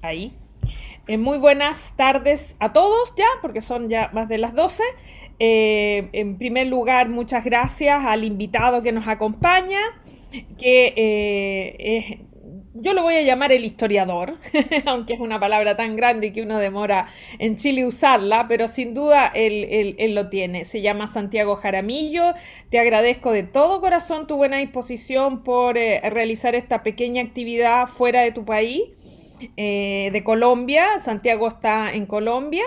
Ahí. Muy buenas tardes a todos ya, porque son ya más de las 12. En primer lugar, muchas gracias al invitado que nos acompaña, que yo lo voy a llamar el historiador, aunque es una palabra tan grande que uno demora en Chile usarla, pero sin duda él lo tiene. Se llama Santiago Jaramillo. Te agradezco de todo corazón tu buena disposición por realizar esta pequeña actividad fuera de tu país, de Colombia. Santiago está en Colombia,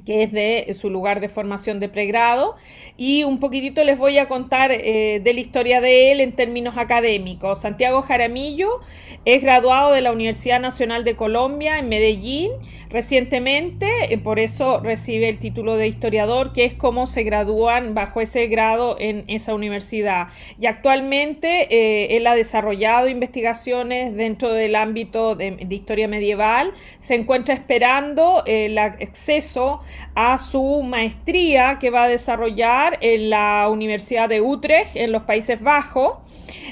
que es de su lugar de formación de pregrado, y un poquitito les voy a contar de la historia de él en términos académicos. Santiago Jaramillo es graduado de la Universidad Nacional de Colombia en Medellín recientemente, por eso recibe el título de historiador, que es como se gradúan bajo ese grado en esa universidad. Y actualmente él ha desarrollado investigaciones dentro del ámbito de historia medieval. Se encuentra esperando el acceso a su maestría que va a desarrollar en la Universidad de Utrecht, en los Países Bajos,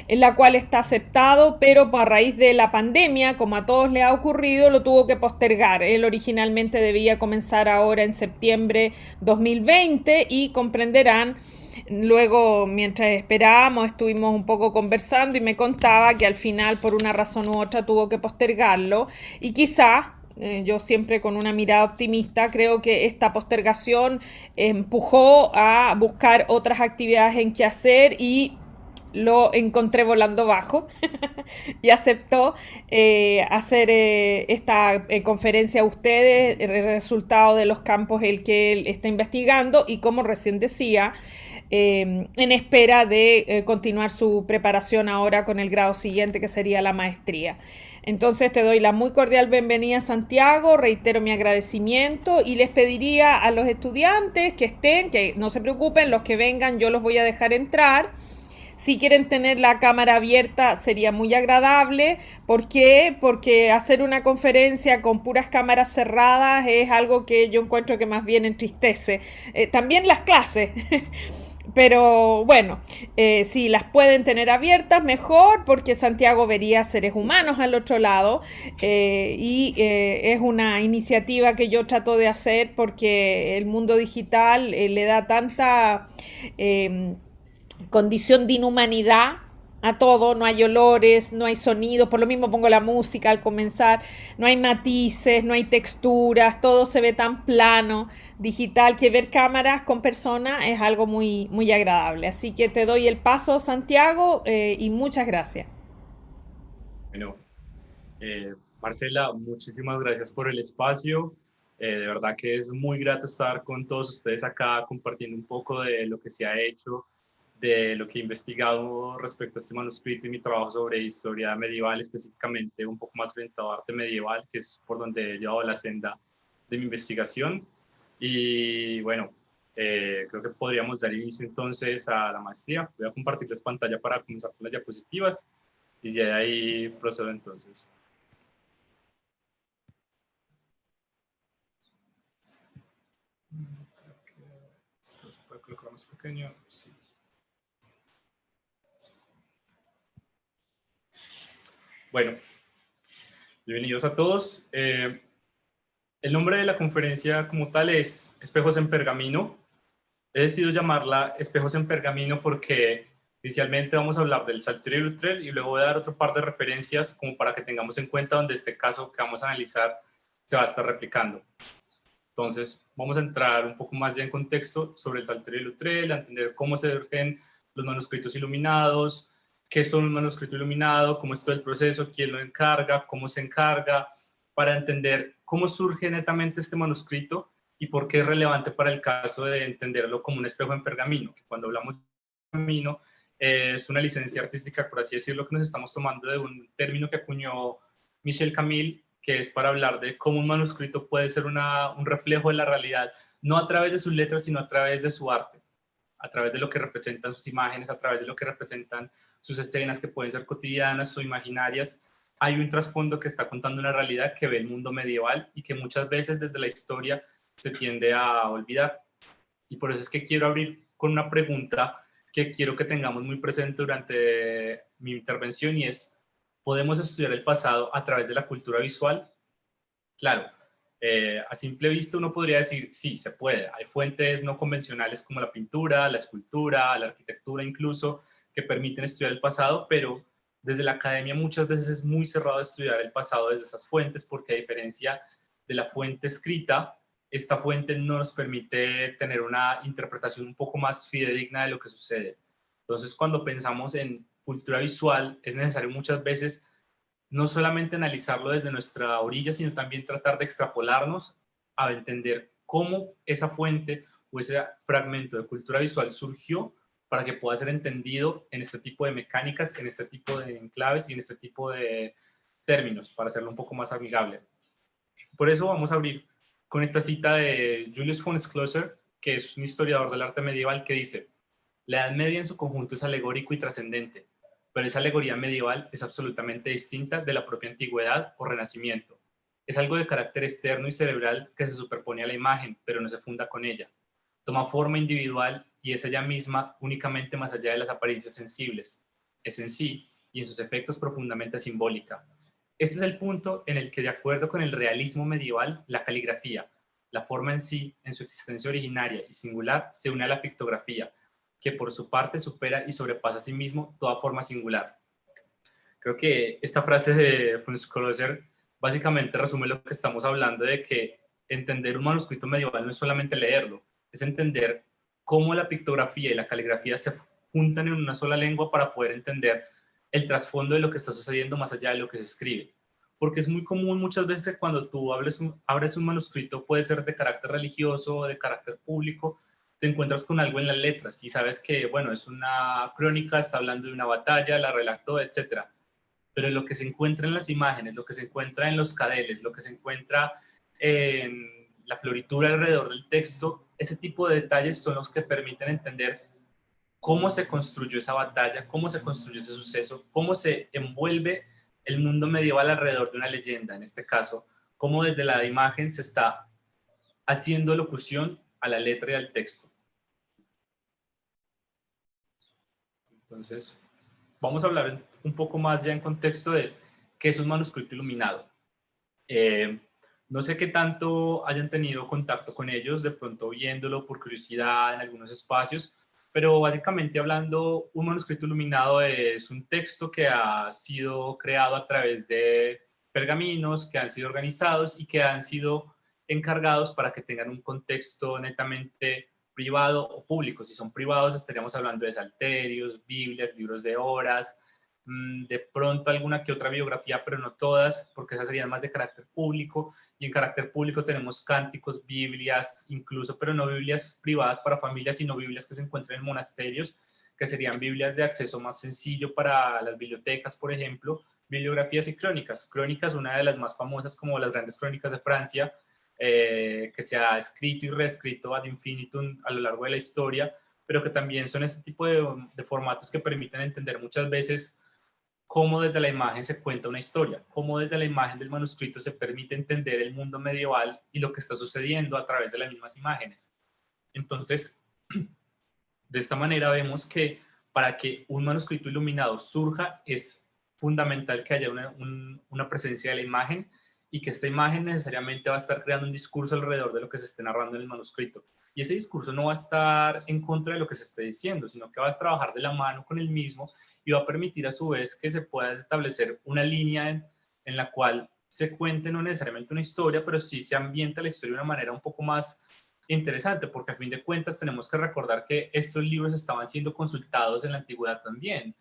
en la cual está aceptado, pero a raíz de la pandemia, como a todos le ha ocurrido, lo tuvo que postergar. Él originalmente debía comenzar ahora en septiembre 2020 y comprenderán. Luego, mientras esperábamos, estuvimos un poco conversando y me contaba que al final, por una razón u otra, tuvo que postergarlo y quizás yo siempre con una mirada optimista creo que esta postergación empujó a buscar otras actividades en que hacer y lo encontré volando bajo y aceptó hacer esta conferencia a ustedes, el resultado de los campos el que él está investigando y como recién decía, en espera de continuar su preparación ahora con el grado siguiente que sería la maestría. Entonces te doy la muy cordial bienvenida, Santiago, reitero mi agradecimiento y les pediría a los estudiantes que estén, que no se preocupen, los que vengan yo los voy a dejar entrar. Si quieren tener la cámara abierta sería muy agradable. ¿Por qué? Porque hacer una conferencia con puras cámaras cerradas es algo que yo encuentro que más bien entristece. También las clases. Pero bueno, si las pueden tener abiertas, mejor, porque Santiago vería seres humanos al otro lado. Es una iniciativa que yo trato de hacer porque el mundo digital le da tanta eh, condición de inhumanidad a todo, no hay olores, no hay sonidos, por lo mismo pongo la música al comenzar, no hay matices, no hay texturas, todo se ve tan plano, digital, que ver cámaras con personas es algo muy, muy agradable. Así que te doy el paso, Santiago, y muchas gracias. Bueno, Marcela, muchísimas gracias por el espacio. De verdad que es muy grato estar con todos ustedes acá compartiendo un poco de lo que se ha hecho, de lo que he investigado respecto a este manuscrito y mi trabajo sobre historia medieval, específicamente un poco más orientado a arte medieval, que es por donde he llevado la senda de mi investigación. Y bueno, creo que podríamos dar inicio entonces a la maestría. Voy a compartirles pantalla para comenzar con las diapositivas y ya de ahí procedo entonces. Creo que esto se puede colocar más pequeño. Sí. Bueno, bienvenidos a todos. El nombre de la conferencia como tal es Espejos en Pergamino. He decidido llamarla Espejos en Pergamino porque inicialmente vamos a hablar del Salterio de Utrecht y luego voy a dar otro par de referencias como para que tengamos en cuenta donde este caso que vamos a analizar se va a estar replicando. Entonces, vamos a entrar un poco más ya en contexto sobre el Salterio de Utrecht, a entender cómo se surgen los manuscritos iluminados, qué son un manuscrito iluminado, cómo es todo el proceso, quién lo encarga, cómo se encarga, para entender cómo surge netamente este manuscrito y por qué es relevante para el caso de entenderlo como un espejo en pergamino, que cuando hablamos de pergamino es una licencia artística, por así decirlo, que nos estamos tomando de un término que acuñó Michel Camille, que es para hablar de cómo un manuscrito puede ser un reflejo de la realidad, no a través de sus letras, sino a través de su arte, a través de lo que representan sus imágenes, a través de lo que representan sus escenas que pueden ser cotidianas o imaginarias. Hay un trasfondo que está contando una realidad que ve el mundo medieval y que muchas veces desde la historia se tiende a olvidar. Y por eso es que quiero abrir con una pregunta que quiero que tengamos muy presente durante mi intervención y es, ¿podemos estudiar el pasado a través de la cultura visual? Claro, a simple vista uno podría decir, sí, se puede. Hay fuentes no convencionales como la pintura, la escultura, la arquitectura incluso, que permiten estudiar el pasado, pero desde la academia muchas veces es muy cerrado estudiar el pasado desde esas fuentes, porque a diferencia de la fuente escrita, esta fuente no nos permite tener una interpretación un poco más fidedigna de lo que sucede. Entonces, cuando pensamos en cultura visual, es necesario muchas veces no solamente analizarlo desde nuestra orilla, sino también tratar de extrapolarnos a entender cómo esa fuente o ese fragmento de cultura visual surgió para que pueda ser entendido en este tipo de mecánicas, en este tipo de enclaves y en este tipo de términos, para hacerlo un poco más amigable. Por eso vamos a abrir con esta cita de Julius von Schlosser, que es un historiador del arte medieval, que dice: la Edad Media en su conjunto es alegórico y trascendente, pero esa alegoría medieval es absolutamente distinta de la propia antigüedad o renacimiento. Es algo de carácter externo y cerebral que se superpone a la imagen, pero no se funda con ella. Toma forma individual y es ella misma únicamente más allá de las apariencias sensibles. Es en sí y en sus efectos profundamente simbólica. Este es el punto en el que, de acuerdo con el realismo medieval, la caligrafía, la forma en sí, en su existencia originaria y singular, se une a la pictografía, que por su parte supera y sobrepasa a sí mismo toda forma singular. Creo que esta frase de von Schlosser básicamente resume lo que estamos hablando, de que entender un manuscrito medieval no es solamente leerlo, es entender cómo la pictografía y la caligrafía se juntan en una sola lengua para poder entender el trasfondo de lo que está sucediendo más allá de lo que se escribe. Porque es muy común muchas veces cuando tú abres un manuscrito, puede ser de carácter religioso o de carácter público, te encuentras con algo en las letras y sabes que, bueno, es una crónica, está hablando de una batalla, la relató, etcétera, pero lo que se encuentra en las imágenes, lo que se encuentra en los cadeles, lo que se encuentra en la floritura alrededor del texto, ese tipo de detalles son los que permiten entender cómo se construyó esa batalla, cómo se construyó ese suceso, cómo se envuelve el mundo medieval alrededor de una leyenda, en este caso, cómo desde la imagen se está haciendo locución a la letra y al texto. Entonces, vamos a hablar un poco más ya en contexto de qué es un manuscrito iluminado. Eh, no sé qué tanto hayan tenido contacto con ellos, de pronto viéndolo por curiosidad en algunos espacios, pero básicamente hablando, un manuscrito iluminado es un texto que ha sido creado a través de pergaminos que han sido organizados y que han sido encargados para que tengan un contexto netamente privado o público. Si son privados, estaríamos hablando de salterios, Biblias, libros de horas, de pronto alguna que otra biografía, pero no todas, porque esas serían más de carácter público, y en carácter público tenemos cánticos, Biblias, incluso, pero no Biblias privadas para familias, sino Biblias que se encuentran en monasterios, que serían Biblias de acceso más sencillo para las bibliotecas, por ejemplo, bibliografías y crónicas. Crónicas, una de las más famosas como las grandes crónicas de Francia, que se ha escrito y reescrito ad infinitum a lo largo de la historia, pero que también son este tipo de formatos que permiten entender muchas veces cómo desde la imagen se cuenta una historia, cómo desde la imagen del manuscrito se permite entender el mundo medieval y lo que está sucediendo a través de las mismas imágenes. Entonces, de esta manera vemos que para que un manuscrito iluminado surja es fundamental que haya una presencia de la imagen y que esta imagen necesariamente va a estar creando un discurso alrededor de lo que se esté narrando en el manuscrito. Y ese discurso no va a estar en contra de lo que se esté diciendo, sino que va a trabajar de la mano con el mismo y va a permitir a su vez que se pueda establecer una línea en la cual se cuente no necesariamente una historia, pero sí se ambienta la historia de una manera un poco más interesante, porque a fin de cuentas tenemos que recordar que estos libros estaban siendo consultados en la antigüedad también.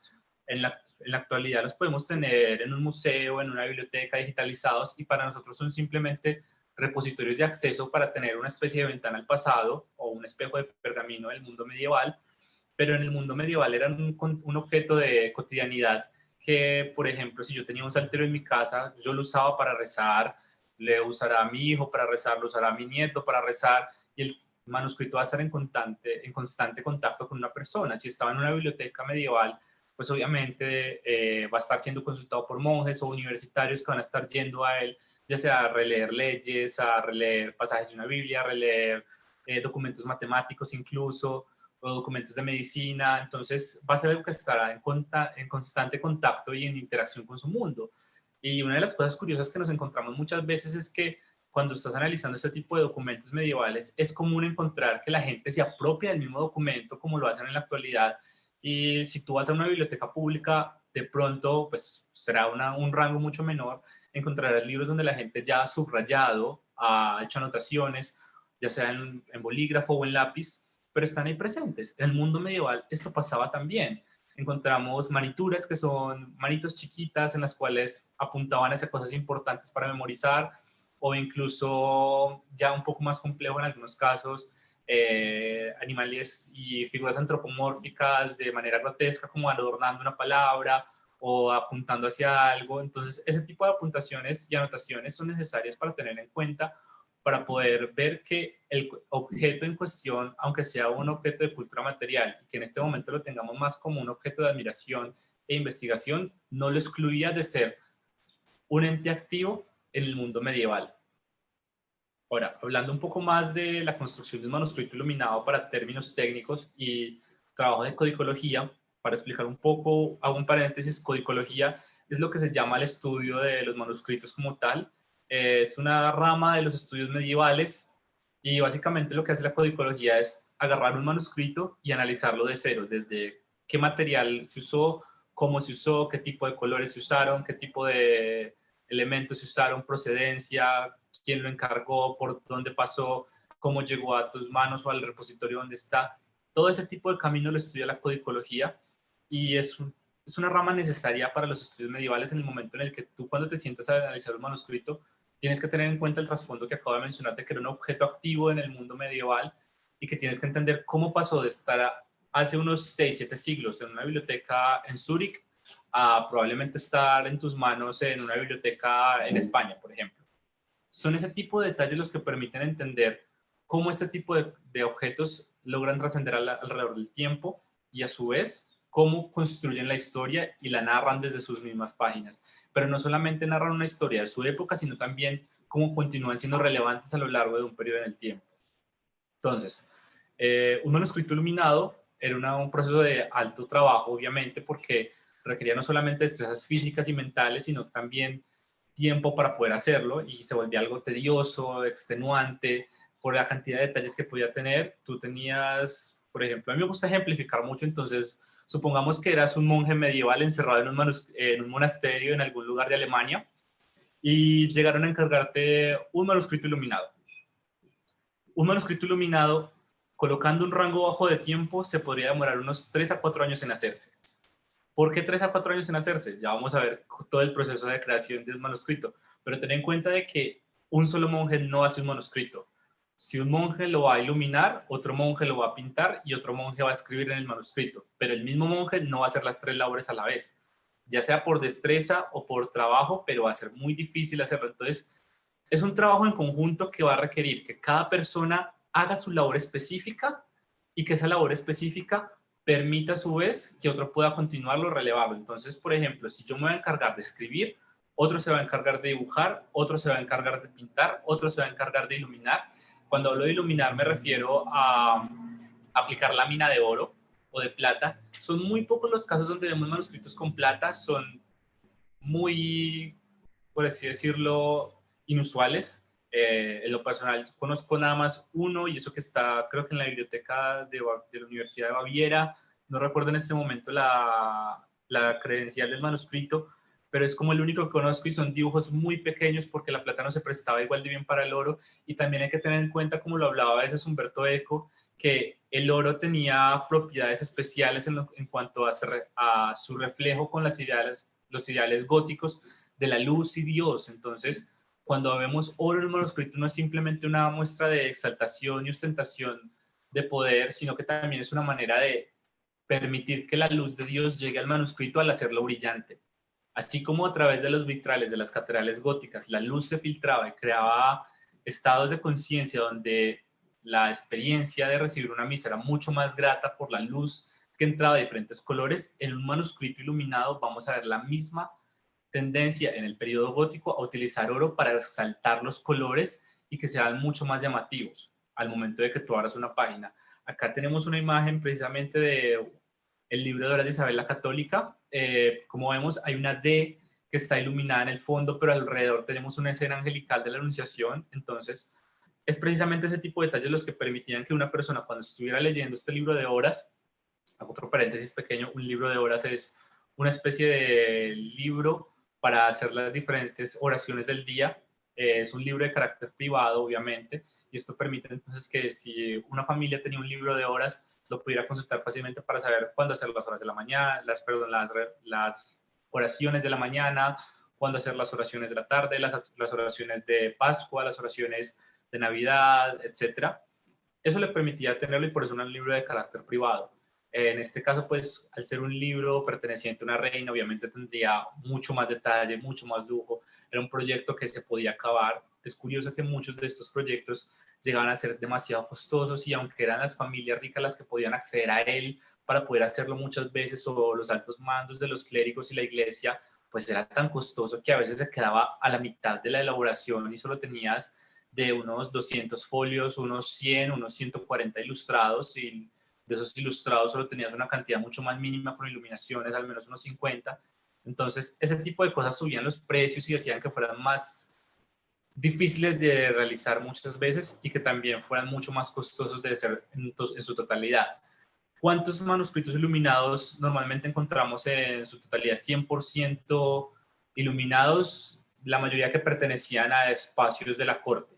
En la actualidad los podemos tener en un museo, en una biblioteca, digitalizados, y para nosotros son simplemente repositorios de acceso para tener una especie de ventana al pasado o un espejo de pergamino del mundo medieval, pero en el mundo medieval eran un objeto de cotidianidad que, por ejemplo, si yo tenía un saltero en mi casa, yo lo usaba para rezar, le usará a mi hijo para rezar, lo usará a mi nieto para rezar, y el manuscrito va a estar en constante contacto con una persona. Si estaba en una biblioteca medieval, pues obviamente va a estar siendo consultado por monjes o universitarios que van a estar yendo a él, ya sea a releer leyes, a releer pasajes de una Biblia, a releer documentos matemáticos incluso, o documentos de medicina. Entonces va a ser algo que estará en constante contacto y en interacción con su mundo. Y una de las cosas curiosas que nos encontramos muchas veces es que cuando estás analizando este tipo de documentos medievales, es común encontrar que la gente se apropia del mismo documento como lo hacen en la actualidad. Y si tú vas a una biblioteca pública, de pronto, pues será un rango mucho menor, encontrarás libros donde la gente ya ha subrayado, ha hecho anotaciones, ya sea en bolígrafo o en lápiz, pero están ahí presentes. En el mundo medieval esto pasaba también. Encontramos manituras, que son manitos chiquitas en las cuales apuntaban hacia cosas importantes para memorizar, o incluso ya un poco más complejo en algunos casos, animales y figuras antropomórficas de manera grotesca, como adornando una palabra o apuntando hacia algo. Entonces, ese tipo de apuntaciones y anotaciones son necesarias para tener en cuenta, para poder ver que el objeto en cuestión, aunque sea un objeto de cultura material, y que en este momento lo tengamos más como un objeto de admiración e investigación, no lo excluía de ser un ente activo en el mundo medieval. Ahora, hablando un poco más de la construcción de un manuscrito iluminado para términos técnicos y trabajo de codicología, para explicar un poco, hago un paréntesis, codicología es lo que se llama el estudio de los manuscritos como tal. Es una rama de los estudios medievales y básicamente lo que hace la codicología es agarrar un manuscrito y analizarlo de cero, desde qué material se usó, cómo se usó, qué tipo de colores se usaron, qué tipo de elementos se usaron, procedencia, quién lo encargó, por dónde pasó, cómo llegó a tus manos o al repositorio donde está. Todo ese tipo de camino lo estudia la codicología y es una rama necesaria para los estudios medievales en el momento en el que tú, cuando te sientas a analizar un manuscrito, tienes que tener en cuenta el trasfondo que acabo de mencionar, de que era un objeto activo en el mundo medieval y que tienes que entender cómo pasó de estar hace unos 6, 7 siglos en una biblioteca en Zúrich a probablemente estar en tus manos en una biblioteca en España, por ejemplo. Son ese tipo de detalles los que permiten entender cómo este tipo de objetos logran trascender alrededor del tiempo y a su vez cómo construyen la historia y la narran desde sus mismas páginas. Pero no solamente narran una historia de su época, sino también cómo continúan siendo relevantes a lo largo de un periodo en el tiempo. Entonces, un manuscrito iluminado era un proceso de alto trabajo, obviamente, porque requería no solamente destrezas físicas y mentales, sino también tiempo para poder hacerlo, y se volvía algo tedioso, extenuante, por la cantidad de detalles que podía tener. Tú tenías, por ejemplo, a mí me gusta ejemplificar mucho, entonces supongamos que eras un monje medieval encerrado en un monasterio en algún lugar de Alemania y llegaron a encargarte un manuscrito iluminado. Un manuscrito iluminado, colocando un rango bajo de tiempo, se podría demorar unos 3 a 4 años en hacerse. ¿Por qué 3 a 4 años en hacerse? Ya vamos a ver todo el proceso de creación de un manuscrito, pero ten en cuenta de que un solo monje no hace un manuscrito. Si un monje lo va a iluminar, otro monje lo va a pintar y otro monje va a escribir en el manuscrito, pero el mismo monje no va a hacer las 3 labores a la vez, ya sea por destreza o por trabajo, pero va a ser muy difícil hacerlo. Entonces, es un trabajo en conjunto que va a requerir que cada persona haga su labor específica y que esa labor específica permita a su vez que otro pueda continuarlo, relevarlo. Entonces, por ejemplo, si yo me voy a encargar de escribir, otro se va a encargar de dibujar, otro se va a encargar de pintar, otro se va a encargar de iluminar. Cuando hablo de iluminar me refiero a aplicar lámina de oro o de plata. Son muy pocos los casos donde vemos manuscritos con plata, son muy, por así decirlo, inusuales. En lo personal conozco nada más uno, y eso que está creo que en la biblioteca de la Universidad de Baviera. No recuerdo en este momento la credencial del manuscrito, pero es como el único que conozco y son dibujos muy pequeños porque la plata no se prestaba igual de bien para el oro. Y también hay que tener en cuenta, como lo hablaba a veces Humberto Eco, que el oro tenía propiedades especiales en cuanto a su reflejo con los ideales góticos de la luz y Dios. Entonces, cuando vemos oro en el manuscrito, no es simplemente una muestra de exaltación y ostentación de poder, sino que también es una manera de permitir que la luz de Dios llegue al manuscrito al hacerlo brillante. Así como a través de los vitrales de las catedrales góticas la luz se filtraba y creaba estados de conciencia donde la experiencia de recibir una misa era mucho más grata por la luz que entraba de diferentes colores, en un manuscrito iluminado vamos a ver la misma tendencia en el periodo gótico a utilizar oro para resaltar los colores y que sean mucho más llamativos al momento de que tú abras una página. Acá tenemos una imagen precisamente de el libro de Horas de Isabel la Católica. Como vemos, hay una D que está iluminada en el fondo, pero alrededor tenemos una escena angelical de la Anunciación. Entonces, es precisamente ese tipo de detalles los que permitían que una persona cuando estuviera leyendo este libro de horas, hago otro paréntesis pequeño, un libro de horas es una especie de libro para hacer las diferentes oraciones del día. Es un libro de carácter privado, obviamente, y esto permite entonces que si una familia tenía un libro de horas, lo pudiera consultar fácilmente para saber cuándo hacer las horas de la mañana, las oraciones de la mañana, cuándo hacer las oraciones de la tarde, las oraciones de Pascua, las oraciones de Navidad, etcétera. Eso le permitía tenerlo y por eso era un libro de carácter privado. En este caso, pues, al ser un libro perteneciente a una reina, obviamente tendría mucho más detalle, mucho más lujo. Era un proyecto que se podía acabar. Es curioso que muchos de estos proyectos llegaban a ser demasiado costosos y aunque eran las familias ricas las que podían acceder a él para poder hacerlo muchas veces o los altos mandos de los clérigos y la iglesia, pues era tan costoso que a veces se quedaba a la mitad de la elaboración y solo tenías de unos 200 folios, unos 100, unos 140 ilustrados y de esos ilustrados solo tenías una cantidad mucho más mínima con iluminaciones, al menos unos 50. Entonces, ese tipo de cosas subían los precios y hacían que fueran más difíciles de realizar muchas veces y que también fueran mucho más costosos de ser en su totalidad. ¿Cuántos manuscritos iluminados normalmente encontramos en su totalidad 100% iluminados? La mayoría que pertenecían a espacios de la corte.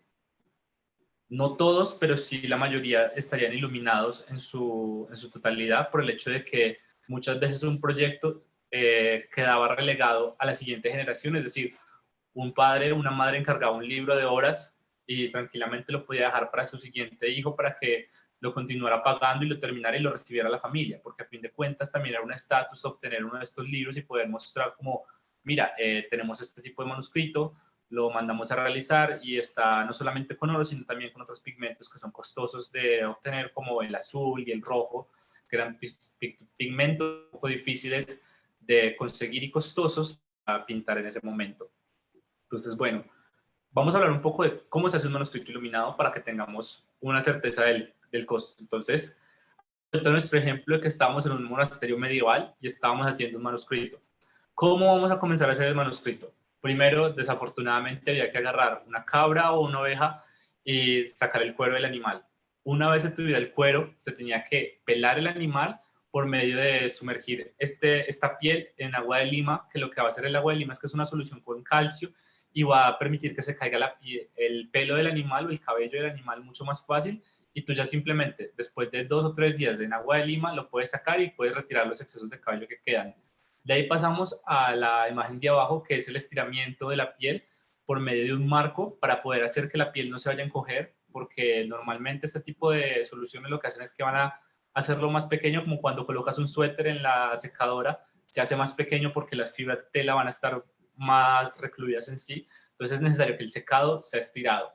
No todos, pero sí la mayoría estarían iluminados en su totalidad por el hecho de que muchas veces un proyecto quedaba relegado a la siguiente generación, es decir, un padre o una madre encargaba un libro de horas y tranquilamente lo podía dejar para su siguiente hijo para que lo continuara pagando y lo terminara y lo recibiera la familia, porque a fin de cuentas también era un estatus obtener uno de estos libros y poder mostrar como, mira, tenemos este tipo de manuscrito, lo mandamos a realizar y está no solamente con oro, sino también con otros pigmentos que son costosos de obtener, como el azul y el rojo, que eran pigmentos un poco difíciles de conseguir y costosos a pintar en ese momento. Entonces, bueno, vamos a hablar un poco de cómo se hace un manuscrito iluminado para que tengamos una certeza del costo. Entonces, nuestro ejemplo de que estábamos en un monasterio medieval y estábamos haciendo un manuscrito. ¿Cómo vamos a comenzar a hacer el manuscrito? Primero, desafortunadamente, había que agarrar una cabra o una oveja y sacar el cuero del animal. Una vez se tuviera el cuero, se tenía que pelar el animal por medio de sumergir esta piel en agua de lima, que lo que va a hacer el agua de lima es que es una solución con calcio y va a permitir que se caiga el pelo del animal o el cabello del animal mucho más fácil y tú ya simplemente, después de 2 o 3 días en agua de lima, lo puedes sacar y puedes retirar los excesos de cabello que quedan. De ahí pasamos a la imagen de abajo, que es el estiramiento de la piel por medio de un marco para poder hacer que la piel no se vaya a encoger, porque normalmente este tipo de soluciones lo que hacen es que van a hacerlo más pequeño, como cuando colocas un suéter en la secadora, se hace más pequeño porque las fibras de tela van a estar más recluidas en sí, entonces es necesario que el secado sea estirado.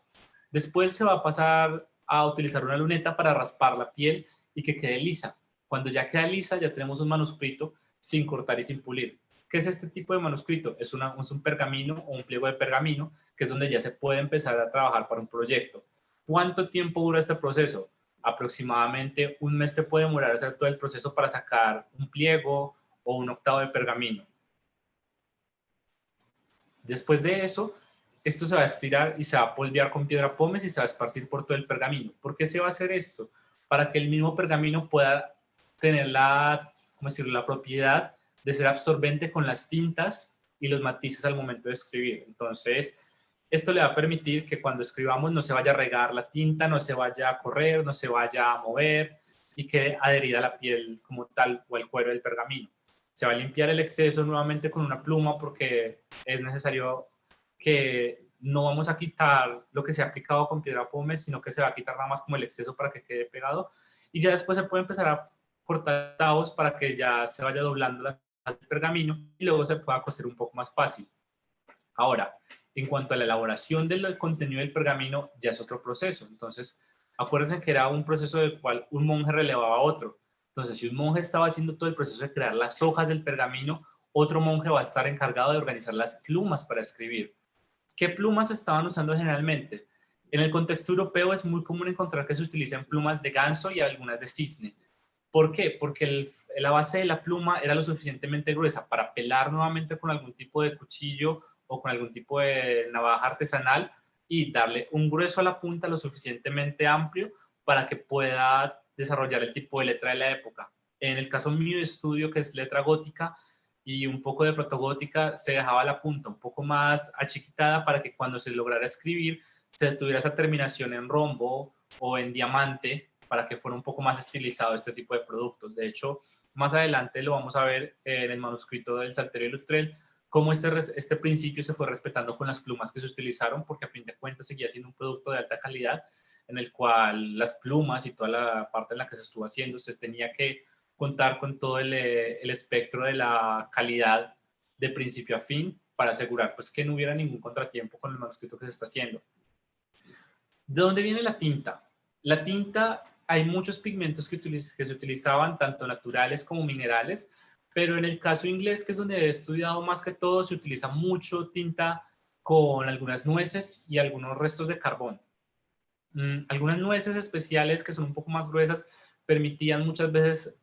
Después se va a pasar a utilizar una luneta para raspar la piel y que quede lisa. Cuando ya queda lisa, ya tenemos un manuscrito sin cortar y sin pulir. ¿Qué es este tipo de manuscrito? Es un pergamino o un pliego de pergamino, que es donde ya se puede empezar a trabajar para un proyecto. ¿Cuánto tiempo dura este proceso? Aproximadamente un mes te puede demorar hacer todo el proceso para sacar un pliego o un octavo de pergamino. Después de eso, esto se va a estirar y se va a polvear con piedra pómez y se va a esparcir por todo el pergamino. ¿Por qué se va a hacer esto? Para que el mismo pergamino pueda tener ¿cómo decirlo?, la propiedad de ser absorbente con las tintas y los matices al momento de escribir. Entonces, esto le va a permitir que cuando escribamos no se vaya a regar la tinta, no se vaya a correr, no se vaya a mover y quede adherida a la piel como tal o al cuero del pergamino. Se va a limpiar el exceso nuevamente con una pluma porque es necesario que no vamos a quitar lo que se ha aplicado con piedra pómez, sino que se va a quitar nada más como el exceso para que quede pegado. Y ya después se puede empezar a cortar tabos para que ya se vaya doblando el pergamino y luego se pueda coser un poco más fácil. Ahora, en cuanto a la elaboración del contenido del pergamino, ya es otro proceso. Entonces, acuérdense que era un proceso del cual un monje relevaba a otro. Entonces, si un monje estaba haciendo todo el proceso de crear las hojas del pergamino, otro monje va a estar encargado de organizar las plumas para escribir. ¿Qué plumas estaban usando generalmente? En el contexto europeo es muy común encontrar que se utilizan plumas de ganso y algunas de cisne. ¿Por qué? Porque la base de la pluma era lo suficientemente gruesa para pelar nuevamente con algún tipo de cuchillo o con algún tipo de navaja artesanal y darle un grueso a la punta lo suficientemente amplio para que pueda desarrollar el tipo de letra de la época. En el caso mío de estudio, que es letra gótica y un poco de protogótica, se dejaba la punta un poco más achiquitada para que cuando se lograra escribir se tuviera esa terminación en rombo o en diamante para que fuera un poco más estilizado este tipo de productos. De hecho, más adelante lo vamos a ver en el manuscrito del Salterio de Loutrel, cómo este principio se fue respetando con las plumas que se utilizaron, porque a fin de cuentas seguía siendo un producto de alta calidad, en el cual las plumas y toda la parte en la que se estuvo haciendo se tenía que contar con todo el espectro de la calidad de principio a fin para asegurar pues, que no hubiera ningún contratiempo con el manuscrito que se está haciendo. ¿De dónde viene la tinta? La tinta, hay muchos pigmentos que se utilizaban, tanto naturales como minerales, pero en el caso inglés, que es donde he estudiado más que todo, se utiliza mucho tinta con algunas nueces y algunos restos de carbón. Algunas nueces especiales que son un poco más gruesas permitían muchas veces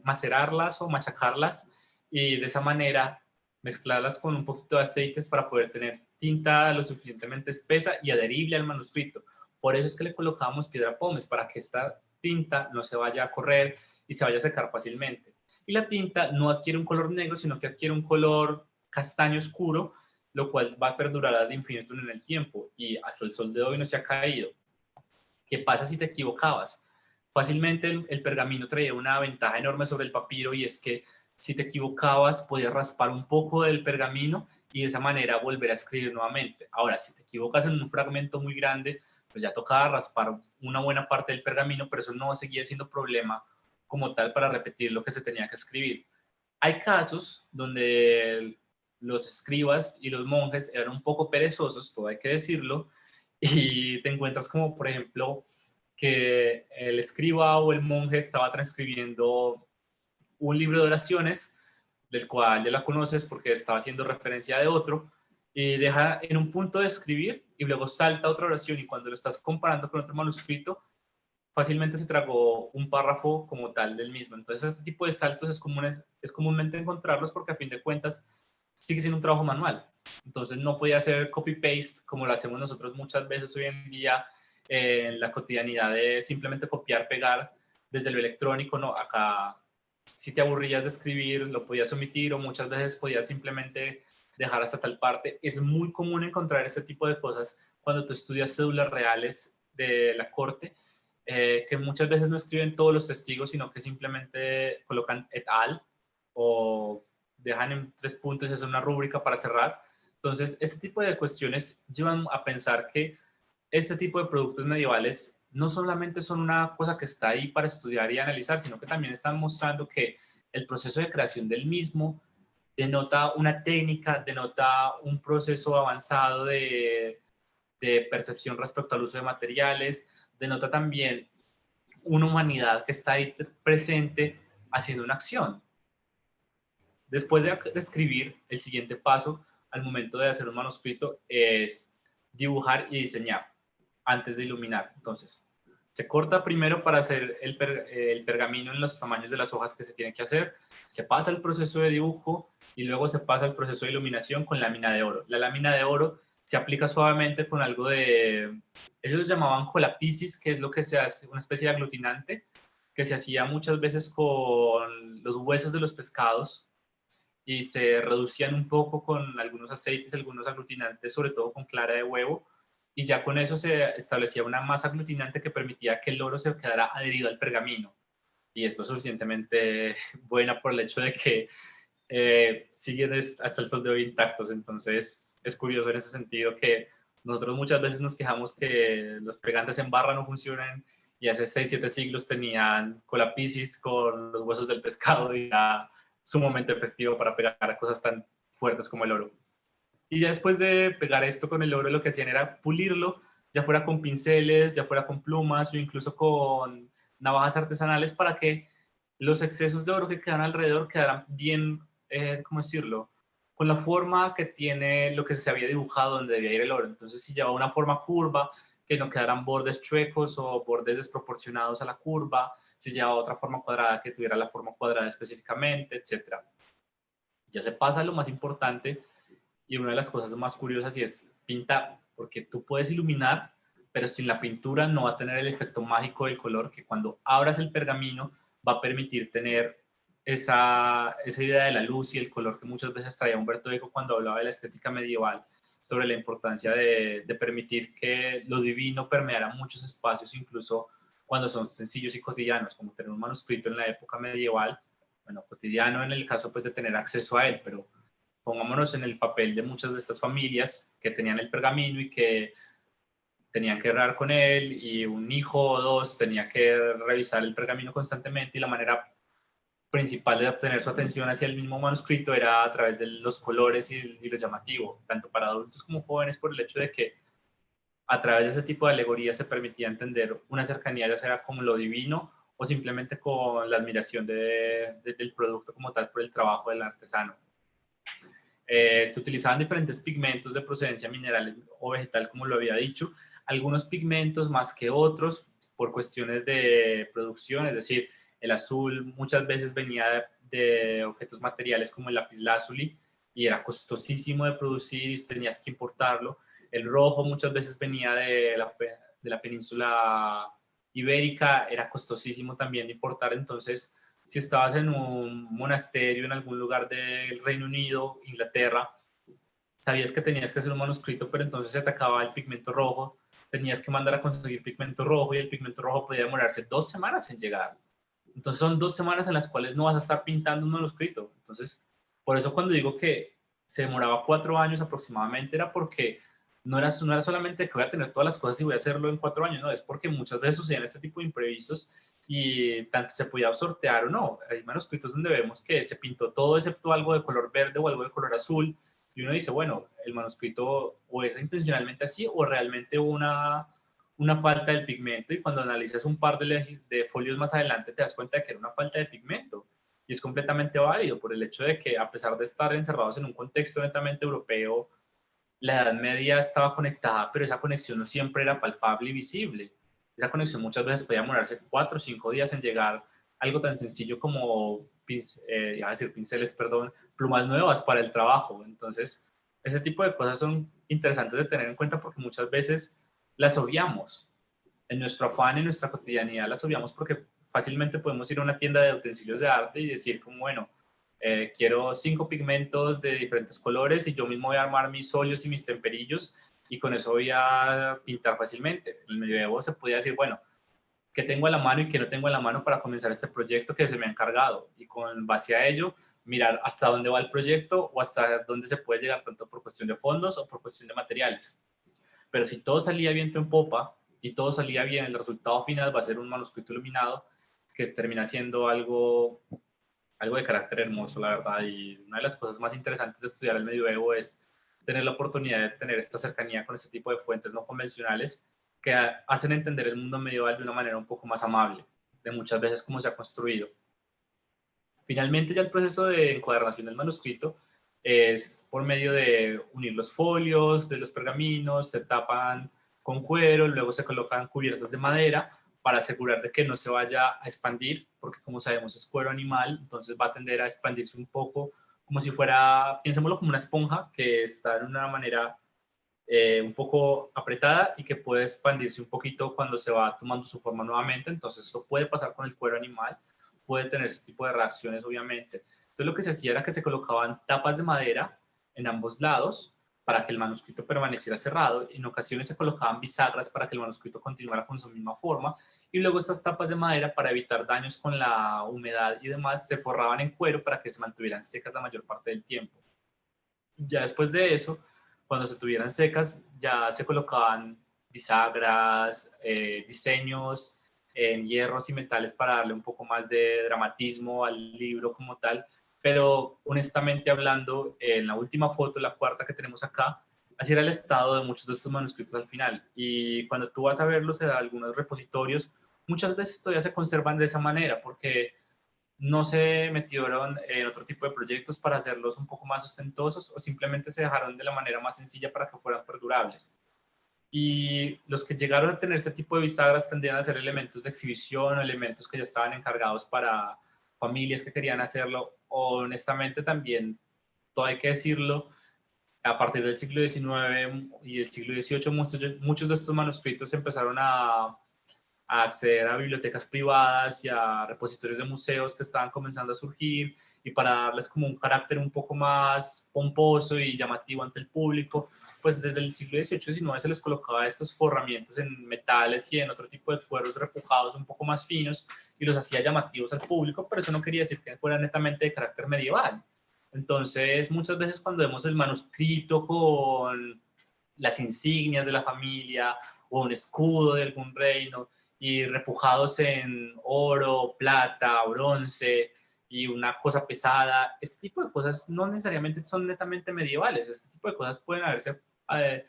macerarlas o machacarlas y de esa manera mezclarlas con un poquito de aceites para poder tener tinta lo suficientemente espesa y adherible al manuscrito. Por eso es que le colocábamos piedra pómez, para que esta tinta no se vaya a correr y se vaya a secar fácilmente. Y la tinta no adquiere un color negro, sino que adquiere un color castaño oscuro, lo cual va a perdurar ad infinitum en el tiempo y hasta el sol de hoy no se ha caído. ¿Qué pasa si te equivocabas? Fácilmente el pergamino traía una ventaja enorme sobre el papiro, y es que si te equivocabas podías raspar un poco del pergamino y de esa manera volver a escribir nuevamente. Ahora, si te equivocas en un fragmento muy grande, pues ya tocaba raspar una buena parte del pergamino, pero eso no seguía siendo problema como tal para repetir lo que se tenía que escribir. Hay casos donde los escribas y los monjes eran un poco perezosos, todo hay que decirlo, y te encuentras como, por ejemplo, que el escriba o el monje estaba transcribiendo un libro de oraciones, del cual ya la conoces porque estaba haciendo referencia de otro, y deja en un punto de escribir y luego salta a otra oración, y cuando lo estás comparando con otro manuscrito, fácilmente se tragó un párrafo como tal del mismo. Entonces, este tipo de saltos es comúnmente encontrarlos porque a fin de cuentas sigue siendo un trabajo manual. Entonces, no podía hacer copy-paste como lo hacemos nosotros muchas veces hoy en día en la cotidianidad de simplemente copiar, pegar desde lo electrónico. No, acá si te aburrías de escribir, lo podías omitir, o muchas veces podías simplemente dejar hasta tal parte. Es muy común encontrar este tipo de cosas cuando tú estudias cédulas reales de la corte, que muchas veces no escriben todos los testigos, sino que simplemente colocan et al o dejan en 3 puntos y hacen una rúbrica para cerrar. Entonces, este tipo de cuestiones llevan a pensar que este tipo de productos medievales no solamente son una cosa que está ahí para estudiar y analizar, sino que también están mostrando que el proceso de creación del mismo denota una técnica, denota un proceso avanzado de percepción respecto al uso de materiales, denota también una humanidad que está ahí presente haciendo una acción. Después de escribir, el siguiente paso al momento de hacer un manuscrito es dibujar y diseñar antes de iluminar. Entonces, se corta primero para hacer el pergamino en los tamaños de las hojas que se tiene que hacer, se pasa el proceso de dibujo y luego se pasa el proceso de iluminación con lámina de oro. La lámina de oro se aplica suavemente con algo de, ellos llamaban colapisis, que es lo que se hace, una especie de aglutinante que se hacía muchas veces con los huesos de los pescados, y se reducían un poco con algunos aceites, algunos aglutinantes, sobre todo con clara de huevo, y ya con eso se establecía una masa aglutinante que permitía que el oro se quedara adherido al pergamino. Y esto es suficientemente buena por el hecho de que siguen hasta el sol de hoy intactos. Entonces es curioso en ese sentido que nosotros muchas veces nos quejamos que los pegantes en barra no funcionan, y hace 6, 7 siglos tenían colapisis con los huesos del pescado y era sumamente efectivo para pegar cosas tan fuertes como el oro. Y ya después de pegar esto con el oro, lo que hacían era pulirlo, ya fuera con pinceles, ya fuera con plumas o incluso con navajas artesanales, para que los excesos de oro que quedan alrededor quedaran bien, ¿cómo decirlo?, con la forma que tiene lo que se había dibujado donde debía ir el oro. Entonces, si llevaba una forma curva, que no quedaran bordes chuecos o bordes desproporcionados a la curva, si llevaba otra forma cuadrada que tuviera la forma cuadrada específicamente, etcétera. Ya se pasa a lo más importante y una de las cosas más curiosas y es pintar, porque tú puedes iluminar, pero sin la pintura no va a tener el efecto mágico del color que cuando abras el pergamino va a permitir tener esa idea de la luz y el color que muchas veces traía Humberto Eco cuando hablaba de la estética medieval, sobre la importancia de permitir que lo divino permeara muchos espacios, incluso cuando son sencillos y cotidianos, como tener un manuscrito en la época medieval, bueno, cotidiano en el caso pues de tener acceso a él, pero pongámonos en el papel de muchas de estas familias que tenían el pergamino y que tenían que errar con él y un hijo o dos tenía que revisar el pergamino constantemente y la manera principal de obtener su atención hacia el mismo manuscrito era a través de los colores y lo llamativo, tanto para adultos como jóvenes, por el hecho de que a través de ese tipo de alegoría se permitía entender una cercanía, ya sea con lo divino o simplemente con la admiración del producto como tal por el trabajo del artesano. Se utilizaban diferentes pigmentos de procedencia mineral o vegetal, como lo había dicho, algunos pigmentos más que otros por cuestiones de producción, es decir, el azul muchas veces venía de objetos materiales como el lapislázuli y era costosísimo de producir y tenías que importarlo. El rojo muchas veces venía de la península ibérica, era costosísimo también de importar, entonces si estabas en un monasterio en algún lugar del Reino Unido, Inglaterra, sabías que tenías que hacer un manuscrito, pero entonces se te acababa el pigmento rojo, tenías que mandar a conseguir pigmento rojo y el pigmento rojo podía demorarse 2 semanas en llegar. Entonces son 2 semanas en las cuales no vas a estar pintando un manuscrito. Entonces, por eso cuando digo que se demoraba 4 años aproximadamente era porque no era solamente que voy a tener todas las cosas y voy a hacerlo en 4 años, no, es porque muchas veces sucedían este tipo de imprevistos y tanto se podía sortear o no. Hay manuscritos donde vemos que se pintó todo excepto algo de color verde o algo de color azul y uno dice, bueno, el manuscrito o es intencionalmente así o realmente una falta del pigmento y cuando analizas un par de folios más adelante te das cuenta de que era una falta de pigmento y es completamente válido por el hecho de que a pesar de estar encerrados en un contexto netamente europeo, la Edad Media estaba conectada, pero esa conexión no siempre era palpable y visible. Esa conexión muchas veces podía demorarse 4 o 5 días en llegar algo tan sencillo como, iba a decir pinceles, perdón, plumas nuevas para el trabajo. Entonces, ese tipo de cosas son interesantes de tener en cuenta porque muchas veces las obviamos. En nuestro afán, en nuestra cotidianidad, las obviamos porque fácilmente podemos ir a una tienda de utensilios de arte y decir como, bueno, quiero 5 pigmentos de diferentes colores y yo mismo voy a armar mis óleos y mis temperillos y con eso voy a pintar fácilmente. En el medioevo se podía decir, bueno, ¿qué tengo a la mano y qué no tengo a la mano para comenzar este proyecto que se me ha encargado? Y con base a ello, mirar hasta dónde va el proyecto o hasta dónde se puede llegar, tanto por cuestión de fondos o por cuestión de materiales. Pero si todo salía viento en popa y todo salía bien, el resultado final va a ser un manuscrito iluminado que termina siendo algo de carácter hermoso, la verdad. Y una de las cosas más interesantes de estudiar el medioevo es tener la oportunidad de tener esta cercanía con este tipo de fuentes no convencionales que hacen entender el mundo medieval de una manera un poco más amable, de muchas veces cómo se ha construido. Finalmente, ya el proceso de encuadernación del manuscrito es por medio de unir los folios de los pergaminos, se tapan con cuero, luego se colocan cubiertas de madera para asegurar de que no se vaya a expandir, porque como sabemos es cuero animal, entonces va a tender a expandirse un poco, como si fuera, pensémoslo como una esponja que está de una manera un poco apretada y que puede expandirse un poquito cuando se va tomando su forma nuevamente. Entonces, esto puede pasar con el cuero animal, puede tener ese tipo de reacciones, obviamente. Entonces, lo que se hacía era que se colocaban tapas de madera en ambos lados para que el manuscrito permaneciera cerrado. En ocasiones se colocaban bisagras para que el manuscrito continuara con su misma forma. Y luego estas tapas de madera, para evitar daños con la humedad y demás, se forraban en cuero para que se mantuvieran secas la mayor parte del tiempo. Ya después de eso, cuando se tuvieran secas, ya se colocaban bisagras, diseños en hierros y metales para darle un poco más de dramatismo al libro como tal. Pero honestamente hablando, en la última foto, la cuarta que tenemos acá, así era el estado de muchos de estos manuscritos al final. Y cuando tú vas a verlos en algunos repositorios, muchas veces todavía se conservan de esa manera, porque no se metieron en otro tipo de proyectos para hacerlos un poco más ostentosos o simplemente se dejaron de la manera más sencilla para que fueran perdurables. y los que llegaron a tener este tipo de bisagras tendían a ser elementos de exhibición o elementos que ya estaban encargados para familias que querían hacerlo. O, honestamente, también, todo hay que decirlo, a partir del siglo XIX y del siglo XVIII, muchos de estos manuscritos empezaron a acceder a bibliotecas privadas y a repositorios de museos que estaban comenzando a surgir, y para darles como un carácter un poco más pomposo y llamativo ante el público, pues desde el siglo XVIII y XIX se les colocaba estos forramientos en metales y en otro tipo de cueros repujados un poco más finos y los hacía llamativos al público, pero eso no quería decir que fuera netamente de carácter medieval. Entonces, muchas veces cuando vemos el manuscrito con las insignias de la familia o un escudo de algún reino y repujados en oro, plata, bronce y una cosa pesada, este tipo de cosas no necesariamente son netamente medievales. Este tipo de cosas pueden haberse eh,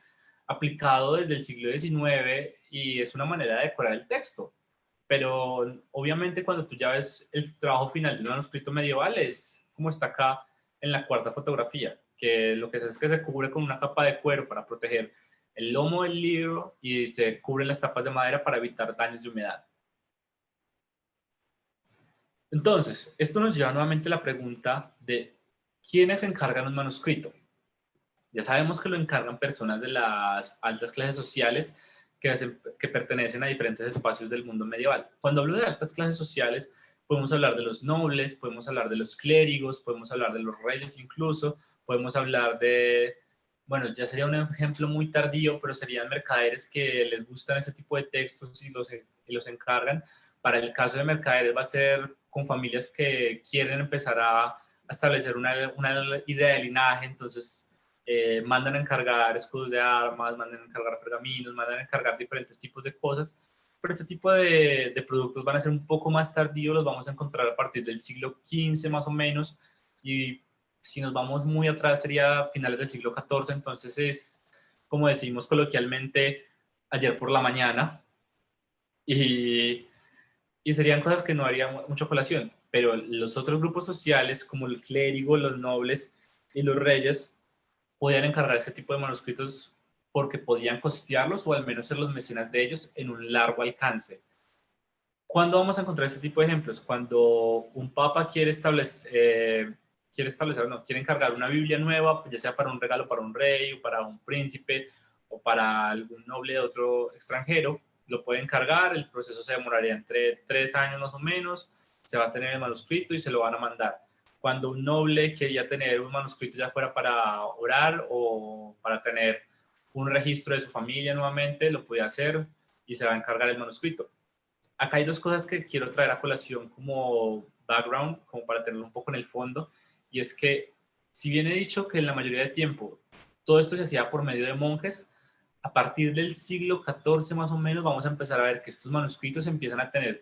aplicado desde el siglo XIX y es una manera de decorar el texto. Pero obviamente cuando tú ya ves el trabajo final de un manuscrito medieval es como está acá en la cuarta fotografía, que lo que se hace es que se cubre con una capa de cuero para proteger el lomo del libro y se cubren las tapas de madera para evitar daños de humedad. Entonces, esto nos lleva nuevamente a la pregunta de ¿quiénes encargan un manuscrito? Ya sabemos que lo encargan personas de las altas clases sociales que pertenecen a diferentes espacios del mundo medieval. Cuando hablo de altas clases sociales, podemos hablar de los nobles, podemos hablar de los clérigos, podemos hablar de los reyes incluso, podemos hablar de, bueno, ya sería un ejemplo muy tardío, pero serían mercaderes que les gustan ese tipo de textos y los encargan. Para el caso de mercaderes va a ser con familias que quieren empezar a establecer una idea de linaje, entonces mandan a encargar escudos de armas, mandan a encargar pergaminos, mandan a encargar diferentes tipos de cosas, pero este tipo de productos van a ser un poco más tardíos, los vamos a encontrar a partir del siglo XV más o menos, y si nos vamos muy atrás sería finales del siglo XIV, entonces es, como decimos coloquialmente, ayer por la mañana, y, y serían cosas que no haría mucha colación, pero los otros grupos sociales, como el clérigo, los nobles y los reyes, podían encargar este tipo de manuscritos porque podían costearlos o al menos ser los mecenas de ellos en un largo alcance. ¿Cuándo vamos a encontrar este tipo de ejemplos? Cuando un papa quiere encargar una Biblia nueva, ya sea para un regalo para un rey o para un príncipe o para algún noble de otro extranjero, lo puede encargar, el proceso se demoraría entre 3 años más o menos, se va a tener el manuscrito y se lo van a mandar. Cuando un noble quería tener un manuscrito ya fuera para orar o para tener un registro de su familia nuevamente, lo puede hacer y se va a encargar el manuscrito. Acá hay dos cosas que quiero traer a colación como background, como para tenerlo un poco en el fondo, y es que si bien he dicho que en la mayoría de tiempo todo esto se hacía por medio de monjes, a partir del siglo XIV más o menos vamos a empezar a ver que estos manuscritos empiezan a tener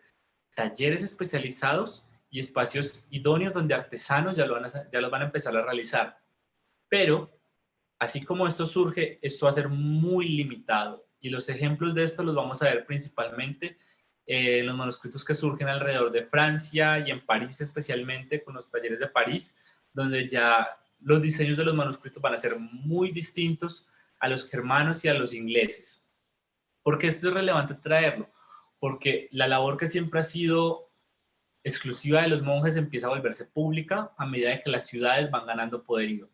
talleres especializados y espacios idóneos donde artesanos ya los van a empezar a realizar. Pero así como esto surge, esto va a ser muy limitado y los ejemplos de esto los vamos a ver principalmente en los manuscritos que surgen alrededor de Francia y en París especialmente, con los talleres de París, donde ya los diseños de los manuscritos van a ser muy distintos a los germanos y a los ingleses. ¿Por qué esto es relevante traerlo? Porque la labor que siempre ha sido exclusiva de los monjes empieza a volverse pública a medida que las ciudades van ganando poderío.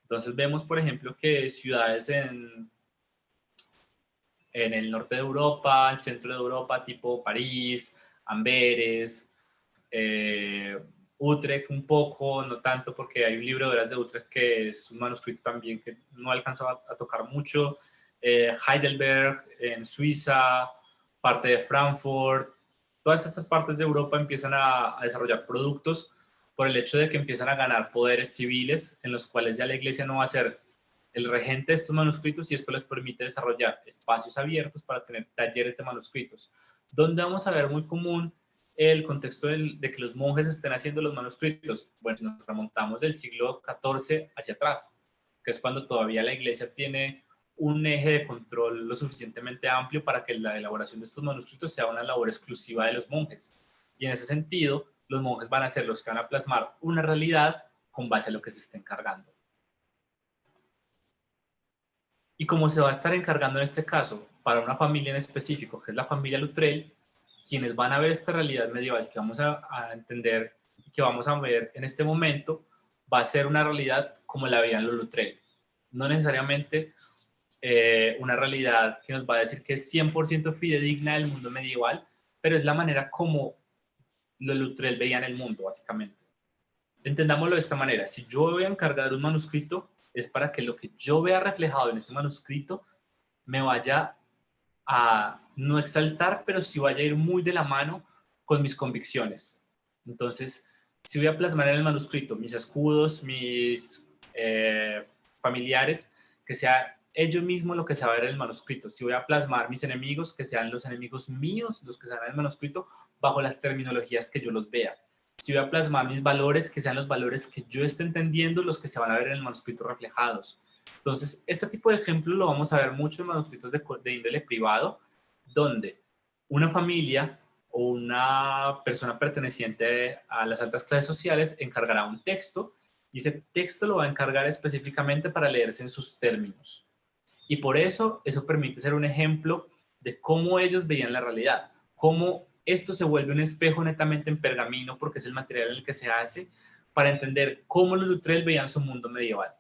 Entonces vemos, por ejemplo, que ciudades en el norte de Europa, el centro de Europa, tipo París, Amberes, eh, Utrecht un poco, no tanto porque hay un libro de horas de Utrecht que es un manuscrito también que no alcanzaba a tocar mucho, Heidelberg en Suiza, parte de Frankfurt, todas estas partes de Europa empiezan a desarrollar productos por el hecho de que empiezan a ganar poderes civiles en los cuales ya la iglesia no va a ser el regente de estos manuscritos y esto les permite desarrollar espacios abiertos para tener talleres de manuscritos, donde vamos a ver muy común el contexto de que los monjes estén haciendo los manuscritos. Bueno, si nos remontamos del siglo XIV hacia atrás, que es cuando todavía la iglesia tiene un eje de control lo suficientemente amplio para que la elaboración de estos manuscritos sea una labor exclusiva de los monjes. Y en ese sentido, los monjes van a ser los que van a plasmar una realidad con base a lo que se está encargando. Y como se va a estar encargando en este caso para una familia en específico, que es la familia Luttrell, quienes van a ver esta realidad medieval que vamos a entender y que vamos a ver en este momento, va a ser una realidad como la veían los Luttrell. No necesariamente una realidad que nos va a decir que es 100% fidedigna del mundo medieval, pero es la manera como los Luttrell veían el mundo, básicamente. Entendámoslo de esta manera: si yo voy a encargar un manuscrito, es para que lo que yo vea reflejado en ese manuscrito me vaya a no exaltar, pero sí vaya a ir muy de la mano con mis convicciones. Entonces, si voy a plasmar en el manuscrito mis escudos, mis familiares, que sea ellos mismos lo que se va a ver en el manuscrito. Si voy a plasmar mis enemigos, que sean los enemigos míos los que se van en el manuscrito, bajo las terminologías que yo los vea. Si voy a plasmar mis valores, que sean los valores que yo esté entendiendo los que se van a ver en el manuscrito reflejados. Entonces, este tipo de ejemplos lo vamos a ver mucho en manuscritos de índole privado, donde una familia o una persona perteneciente a las altas clases sociales encargará un texto, y ese texto lo va a encargar específicamente para leerse en sus términos. Y por eso permite ser un ejemplo de cómo ellos veían la realidad, cómo esto se vuelve un espejo netamente en pergamino, porque es el material en el que se hace, para entender cómo los Luttrell veían su mundo medieval,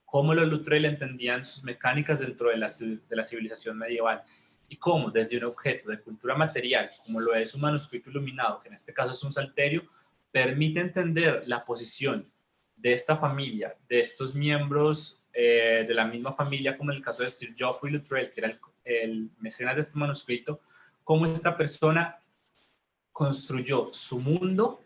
cómo los Luttrell entendían sus mecánicas dentro de la civilización medieval, y cómo desde un objeto de cultura material, como lo es un manuscrito iluminado, que en este caso es un salterio, permite entender la posición de esta familia, de estos miembros de la misma familia, como en el caso de Sir Geoffrey Luttrell, que era el mecenas de este manuscrito, cómo esta persona construyó su mundo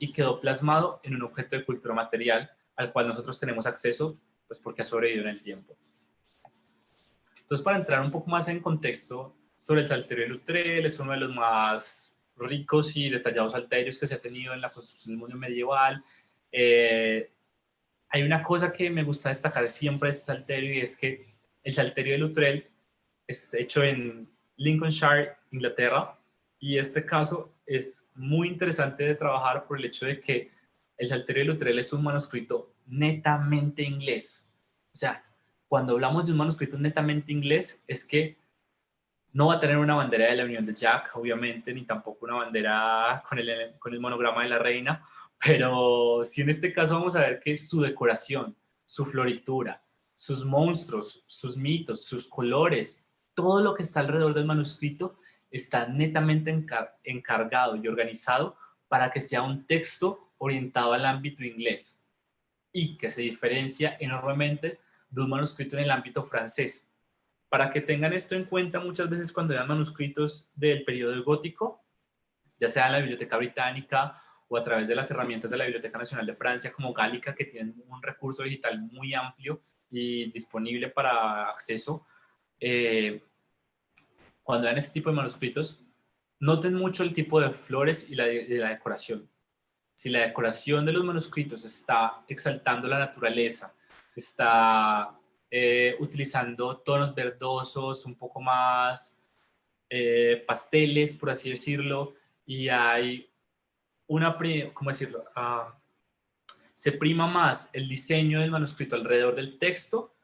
y quedó plasmado en un objeto de cultura material al cual nosotros tenemos acceso, pues porque ha sobrevivido en el tiempo. Entonces, para entrar un poco más en contexto sobre el salterio de Luttrell, es uno de los más ricos y detallados salterios que se ha tenido en la construcción del mundo medieval. Hay una cosa que me gusta destacar siempre de este salterio, y es que el salterio de Luttrell es hecho en Lincolnshire, Inglaterra, y este caso es muy interesante de trabajar por el hecho de que el salterio de Luttrell es un manuscrito netamente inglés. O sea, cuando hablamos de un manuscrito netamente inglés, es que no va a tener una bandera de la Unión de Jack, obviamente, ni tampoco una bandera con el monograma de la reina, pero sí en este caso vamos a ver que su decoración, su floritura, sus monstruos, sus mitos, sus colores, todo lo que está alrededor del manuscrito está netamente encargado y organizado para que sea un texto orientado al ámbito inglés, y que se diferencia enormemente de un manuscrito en el ámbito francés. Para que tengan esto en cuenta, muchas veces cuando vean manuscritos del periodo gótico, ya sea en la Biblioteca Británica o a través de las herramientas de la Biblioteca Nacional de Francia como Gálica, que tienen un recurso digital muy amplio y disponible para acceso, cuando vean este tipo de manuscritos, noten mucho el tipo de flores y la decoración. Si la decoración de los manuscritos está exaltando la naturaleza, está utilizando tonos verdosos, un poco más pasteles, por así decirlo, y hay ¿cómo decirlo? Se prima más el diseño del manuscrito alrededor del texto,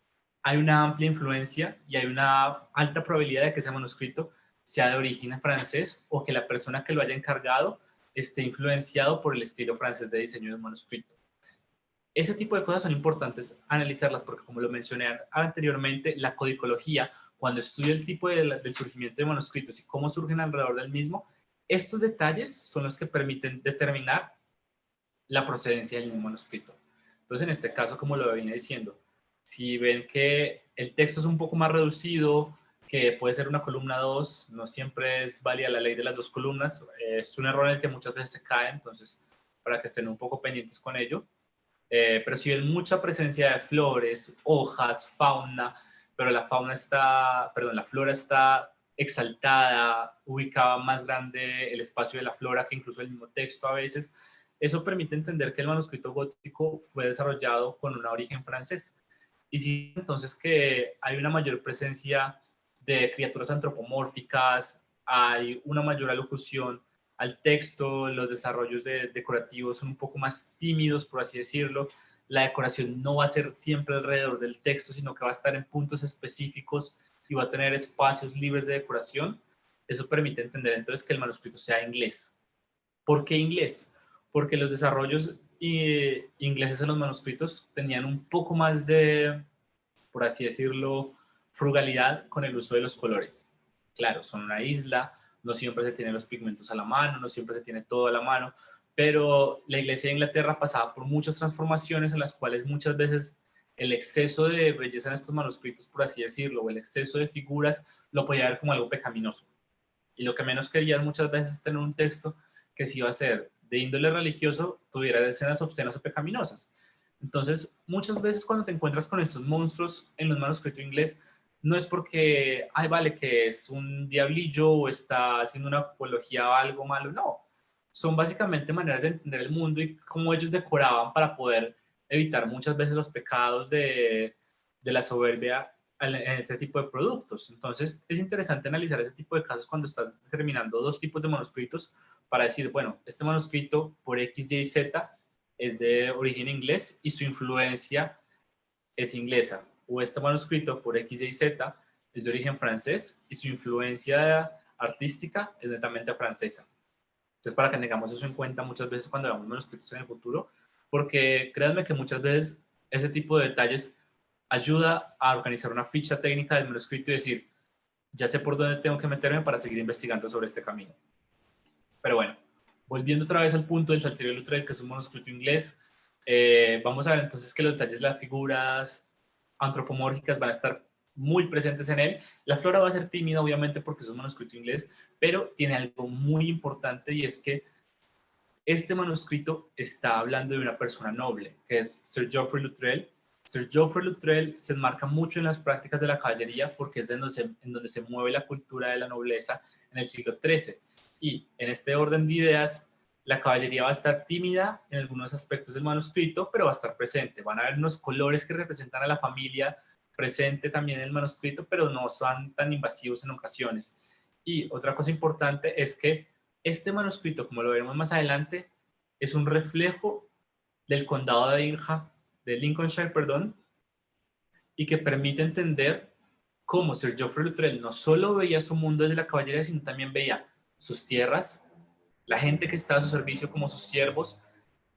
hay una amplia influencia y hay una alta probabilidad de que ese manuscrito sea de origen francés, o que la persona que lo haya encargado esté influenciado por el estilo francés de diseño del manuscrito. Ese tipo de cosas son importantes analizarlas, porque como lo mencioné anteriormente, la codicología, cuando estudia el tipo del surgimiento de manuscritos y cómo surgen alrededor del mismo, estos detalles son los que permiten determinar la procedencia del manuscrito. Entonces, en este caso, como lo venía diciendo, si ven que el texto es un poco más reducido, que puede ser una columna 2, no siempre es válida la ley de las dos columnas, es un error en el que muchas veces se cae, entonces para que estén un poco pendientes con ello. Pero si ven mucha presencia de flores, hojas, fauna, pero la flora está exaltada, ubicada más grande el espacio de la flora que incluso el mismo texto a veces, eso permite entender que el manuscrito gótico fue desarrollado con un origen francés. Y si entonces que hay una mayor presencia de criaturas antropomórficas, hay una mayor alocución al texto, los desarrollos decorativos son un poco más tímidos, por así decirlo, la decoración no va a ser siempre alrededor del texto, sino que va a estar en puntos específicos y va a tener espacios libres de decoración. Eso permite entender entonces que el manuscrito sea inglés. ¿Por qué inglés? Porque los desarrollos ingleses en los manuscritos tenían un poco más de, por así decirlo, frugalidad con el uso de los colores. Claro, son una isla, no siempre se tienen los pigmentos a la mano, no siempre se tiene todo a la mano, pero la iglesia de Inglaterra pasaba por muchas transformaciones en las cuales muchas veces el exceso de belleza en estos manuscritos, por así decirlo, o el exceso de figuras, lo podía ver como algo pecaminoso. Y lo que menos querías muchas veces es tener un texto que si iba a ser de índole religioso, tuviera escenas obscenas o pecaminosas. Entonces, muchas veces cuando te encuentras con estos monstruos en los manuscritos inglés, no es porque, ay, vale, que es un diablillo o está haciendo una apología a algo malo, no. Son básicamente maneras de entender el mundo y cómo ellos decoraban para poder evitar muchas veces los pecados de la soberbia en este tipo de productos. Entonces, es interesante analizar ese tipo de casos cuando estás determinando dos tipos de manuscritos para decir, bueno, este manuscrito por X, Y, Z es de origen inglés y su influencia es inglesa. O este manuscrito por X, Y, Z es de origen francés y su influencia artística es netamente francesa. Entonces, para que tengamos eso en cuenta muchas veces cuando veamos manuscritos en el futuro, porque créanme que muchas veces ese tipo de detalles ayuda a organizar una ficha técnica del manuscrito y decir, ya sé por dónde tengo que meterme para seguir investigando sobre este camino. Pero bueno, volviendo otra vez al punto del Salterio de Luttrell, que es un manuscrito inglés, vamos a ver entonces que los detalles de las figuras antropomórficas van a estar muy presentes en él. La flora va a ser tímida, obviamente, porque es un manuscrito inglés, pero tiene algo muy importante y es que este manuscrito está hablando de una persona noble, que es Sir Geoffrey Luttrell. Sir Geoffrey Luttrell se enmarca mucho en las prácticas de la caballería porque es en donde se mueve la cultura de la nobleza en el siglo XIII. Y en este orden de ideas, la caballería va a estar tímida en algunos aspectos del manuscrito, pero va a estar presente. Van a haber unos colores que representan a la familia presente también en el manuscrito, pero no son tan invasivos en ocasiones. Y otra cosa importante es que este manuscrito, como lo veremos más adelante, es un reflejo del condado de Lincolnshire, perdón, y que permite entender cómo Sir Geoffrey Luttrell no solo veía su mundo desde la caballería, sino también veía sus tierras, la gente que estaba a su servicio como sus siervos,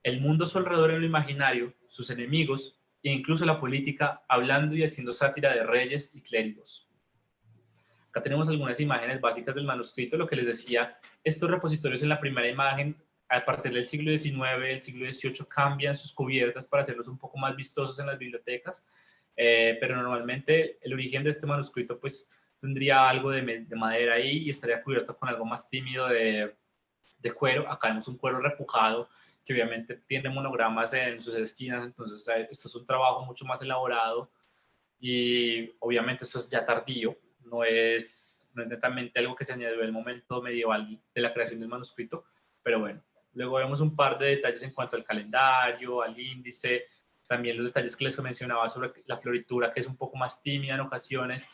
el mundo a su alrededor en lo imaginario, sus enemigos e incluso la política, hablando y haciendo sátira de reyes y clérigos. Acá tenemos algunas imágenes básicas del manuscrito, lo que les decía, estos repositorios en la primera imagen, a partir del siglo XIX, el siglo XVIII, cambian sus cubiertas para hacerlos un poco más vistosos en las bibliotecas, pero normalmente el origen de este manuscrito pues tendría algo de madera ahí y estaría cubierto con algo más tímido de cuero. Acá vemos un cuero repujado que obviamente tiene monogramas en sus esquinas, entonces esto es un trabajo mucho más elaborado y obviamente esto es ya tardío, no es netamente algo que se añadió en el momento medieval de la creación del manuscrito, pero bueno, luego vemos un par de detalles en cuanto al calendario, al índice, también los detalles que les mencionaba sobre la floritura, que es un poco más tímida en ocasiones,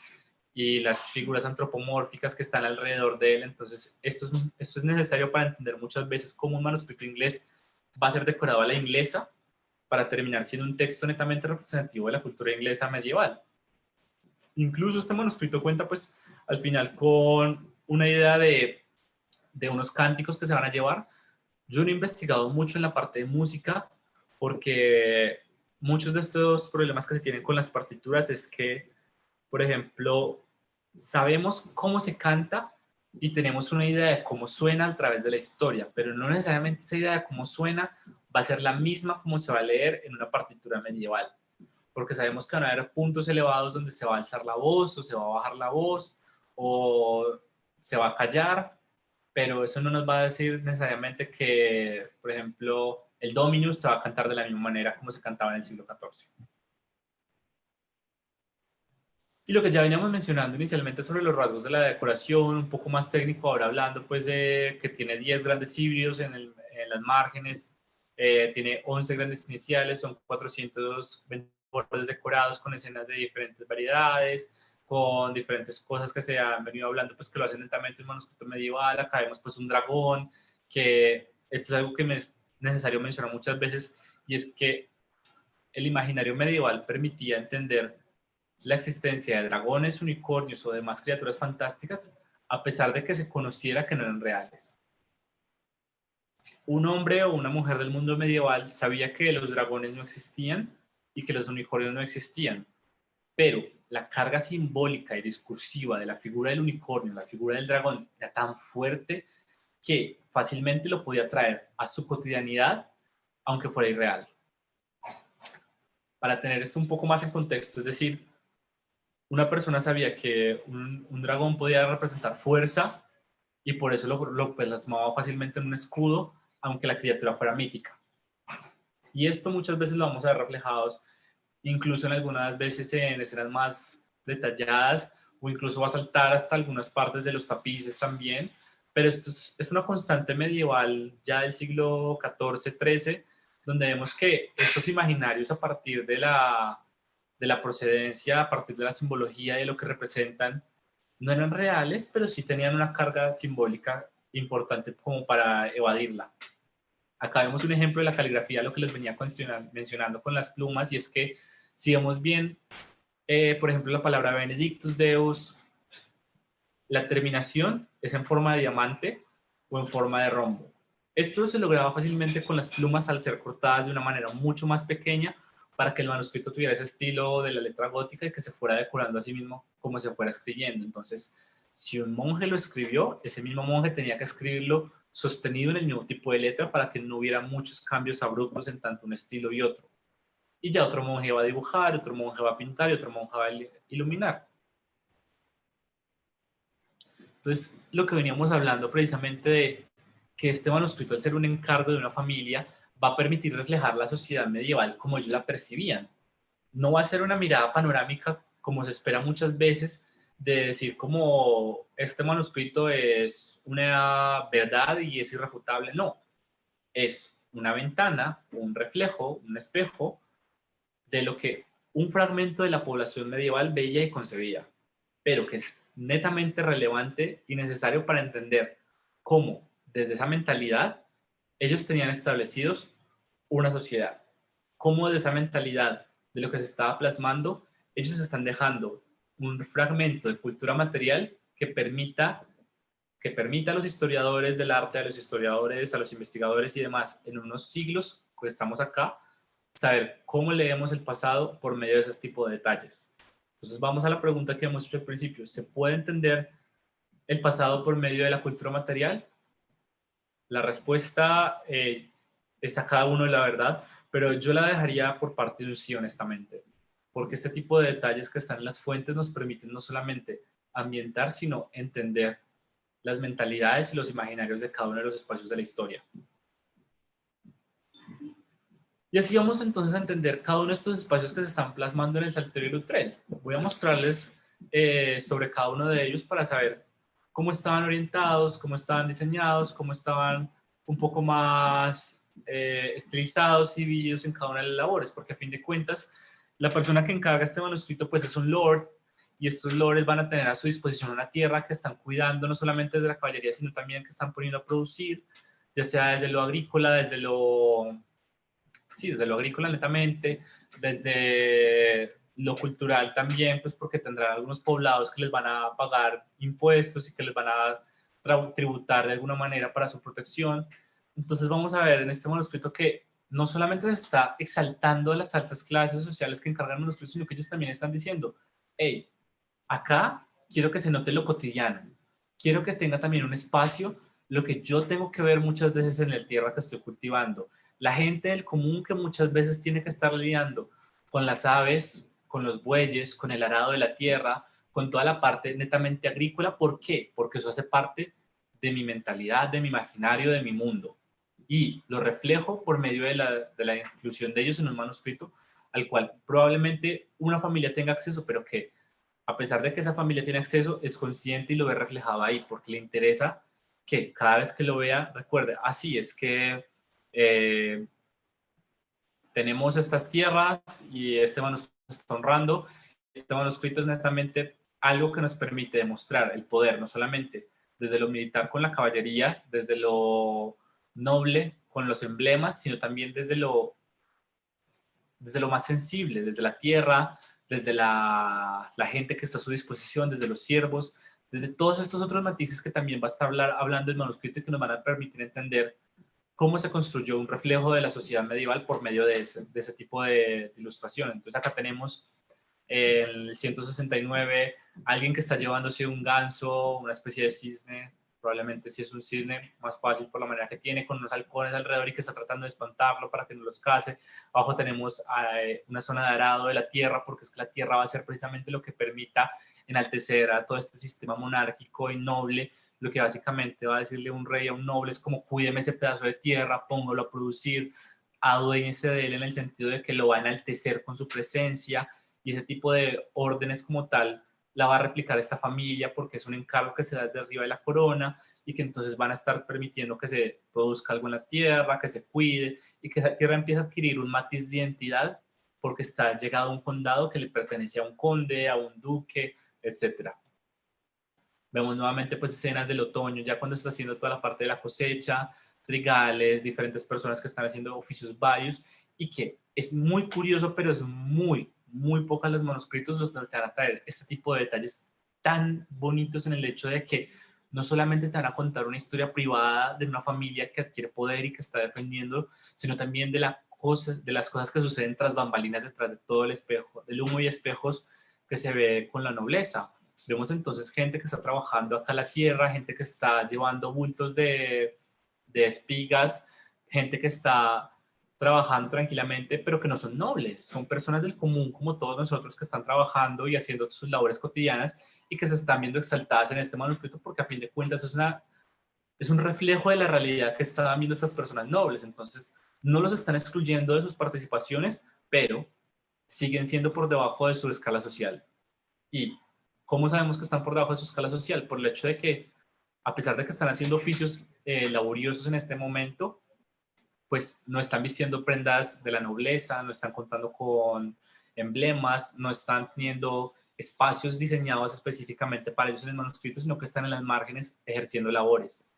y las figuras antropomórficas que están alrededor de él. Entonces, esto es necesario para entender muchas veces cómo un manuscrito inglés va a ser decorado a la inglesa para terminar siendo un texto netamente representativo de la cultura inglesa medieval. Incluso este manuscrito cuenta, pues, al final con una idea de unos cánticos que se van a llevar. Yo no he investigado mucho en la parte de música porque muchos de estos problemas que se tienen con las partituras es que, por ejemplo, sabemos cómo se canta y tenemos una idea de cómo suena a través de la historia, pero no necesariamente esa idea de cómo suena va a ser la misma como se va a leer en una partitura medieval, porque sabemos que van a haber puntos elevados donde se va a alzar la voz o se va a bajar la voz o se va a callar, pero eso no nos va a decir necesariamente que, por ejemplo, el Dominus se va a cantar de la misma manera como se cantaba en el siglo XIV. Y lo que ya veníamos mencionando inicialmente sobre los rasgos de la decoración, un poco más técnico, ahora hablando pues de que tiene 10 grandes híbridos en las márgenes, tiene 11 grandes iniciales, son 420 bordes decorados con escenas de diferentes variedades, con diferentes cosas que se han venido hablando, pues que lo hacen netamente un manuscrito medieval. Acá vemos pues un dragón, que esto es algo que me es necesario mencionar muchas veces, y es que el imaginario medieval permitía entender la existencia de dragones, unicornios o demás criaturas fantásticas, a pesar de que se conociera que no eran reales. Un hombre o una mujer del mundo medieval sabía que los dragones no existían y que los unicornios no existían, pero la carga simbólica y discursiva de la figura del unicornio, la figura del dragón, era tan fuerte que fácilmente lo podía traer a su cotidianidad, aunque fuera irreal. Para tener esto un poco más en contexto, es decir, una persona sabía que un dragón podía representar fuerza y por eso lo plasmaba fácilmente en un escudo, aunque la criatura fuera mítica. Y esto muchas veces lo vamos a ver reflejados, incluso en algunas veces en escenas más detalladas, o incluso va a saltar hasta algunas partes de los tapices también, pero esto es una constante medieval ya del siglo XIV-XIII, donde vemos que estos imaginarios a partir de la procedencia, a partir de la simbología de lo que representan, no eran reales, pero sí tenían una carga simbólica importante como para evadirla. Acá vemos un ejemplo de la caligrafía, lo que les venía mencionando con las plumas, y es que si vemos bien, por ejemplo, la palabra Benedictus Deus, la terminación es en forma de diamante o en forma de rombo. Esto se lograba fácilmente con las plumas al ser cortadas de una manera mucho más pequeña para que el manuscrito tuviera ese estilo de la letra gótica y que se fuera decorando a sí mismo como se fuera escribiendo. Entonces, si un monje lo escribió, ese mismo monje tenía que escribirlo sostenido en el mismo tipo de letra para que no hubiera muchos cambios abruptos en tanto un estilo y otro. Y ya otro monje va a dibujar, otro monje va a pintar y otro monje va a iluminar. Entonces, lo que veníamos hablando precisamente de que este manuscrito, al ser un encargo de una familia, va a permitir reflejar la sociedad medieval como ellos la percibían. No va a ser una mirada panorámica como se espera muchas veces, de decir como este manuscrito es una verdad y es irrefutable. No, es una ventana, un reflejo, un espejo de lo que un fragmento de la población medieval veía y concebía, pero que es netamente relevante y necesario para entender cómo, desde esa mentalidad, ellos tenían establecidos una sociedad, cómo de esa mentalidad, de lo que se estaba plasmando, ellos están dejando un fragmento de cultura material que permita a los historiadores del arte, a los historiadores, a los investigadores y demás, en unos siglos que estamos acá, saber cómo leemos el pasado por medio de ese tipo de detalles. Entonces vamos a la pregunta que hemos hecho al principio. ¿Se puede entender el pasado por medio de la cultura material? La respuesta es a cada uno la verdad, pero yo la dejaría por parte de un sí, honestamente, porque este tipo de detalles que están en las fuentes nos permiten no solamente ambientar, sino entender las mentalidades y los imaginarios de cada uno de los espacios de la historia. Y así vamos entonces a entender cada uno de estos espacios que se están plasmando en el Salterio y Lutrell. Voy a mostrarles sobre cada uno de ellos para saber cómo estaban orientados, cómo estaban diseñados, cómo estaban un poco más estilizados y divididos en cada una de las labores, porque a fin de cuentas la persona que encarga este manuscrito pues es un lord, y estos lords van a tener a su disposición una tierra que están cuidando no solamente desde la caballería, sino también que están poniendo a producir, ya sea desde lo agrícola, desde lo agrícola netamente, desde lo cultural también, pues porque tendrán algunos poblados que les van a pagar impuestos y que les van a tributar de alguna manera para su protección. Entonces vamos a ver en este manuscrito que no solamente se está exaltando a las altas clases sociales que encargan manuscritos, sino que ellos también están diciendo, hey, acá quiero que se note lo cotidiano, quiero que tenga también un espacio, lo que yo tengo que ver muchas veces en la tierra que estoy cultivando. La gente del común que muchas veces tiene que estar lidiando con las aves, con los bueyes, con el arado de la tierra, con toda la parte netamente agrícola. ¿Por qué? Porque eso hace parte de mi mentalidad, de mi imaginario, de mi mundo. Y lo reflejo por medio de la inclusión de ellos en un manuscrito al cual probablemente una familia tenga acceso, pero que a pesar de que esa familia tiene acceso, es consciente y lo ve reflejado ahí, porque le interesa que cada vez que lo vea, recuerde, así es que eh, tenemos estas tierras y este manuscrito está honrando. Este manuscrito es netamente algo que nos permite demostrar el poder, no solamente desde lo militar con la caballería, desde lo noble con los emblemas, sino también desde lo desde lo más sensible, desde la tierra, desde la gente que está a su disposición, desde los siervos, desde todos estos otros matices que también va a estar hablando el manuscrito y que nos van a permitir entender cómo se construyó un reflejo de la sociedad medieval por medio de ese tipo de ilustración. Entonces acá tenemos el 169, alguien que está llevándose un ganso, una especie de cisne, probablemente si es un cisne, más fácil por la manera que tiene, con unos halcones alrededor y que está tratando de espantarlo para que no los case. Abajo tenemos una zona de arado de la tierra, porque es que la tierra va a ser precisamente lo que permita enaltecer a todo este sistema monárquico y noble, lo que básicamente va a decirle un rey a un noble es como cuídeme ese pedazo de tierra, póngalo a producir, aduéñese de él en el sentido de que lo va a enaltecer con su presencia, y ese tipo de órdenes como tal la va a replicar esta familia porque es un encargo que se da desde arriba de la corona y que entonces van a estar permitiendo que se produzca algo en la tierra, que se cuide y que esa tierra empiece a adquirir un matiz de identidad porque está llegado a un condado que le pertenece a un conde, a un duque, etcétera. Vemos nuevamente pues escenas del otoño, ya cuando está haciendo toda la parte de la cosecha, trigales, diferentes personas que están haciendo oficios varios y que es muy curioso, pero es muy pocos los manuscritos los que te van a traer este tipo de detalles tan bonitos en el hecho de que no solamente te van a contar una historia privada de una familia que adquiere poder y que está defendiendo, sino también de las cosas que suceden tras bambalinas, detrás de todo el espejo, del humo y espejos que se ve con la nobleza. Vemos entonces gente que está trabajando acá la tierra, gente que está llevando bultos de espigas, gente que está trabajando tranquilamente, pero que no son nobles, son personas del común como todos nosotros que están trabajando y haciendo sus labores cotidianas y que se están viendo exaltadas en este manuscrito porque a fin de cuentas es un reflejo de la realidad que están viendo estas personas nobles. Entonces, no los están excluyendo de sus participaciones, pero siguen siendo por debajo de su escala social. ¿Y cómo sabemos que están por debajo de su escala social? Por el hecho de que, a pesar de que están haciendo oficios laboriosos en este momento, pues no están vistiendo prendas de la nobleza, no están contando con emblemas, no están teniendo espacios diseñados específicamente para ellos en el manuscrito, sino que están en las márgenes ejerciendo labores.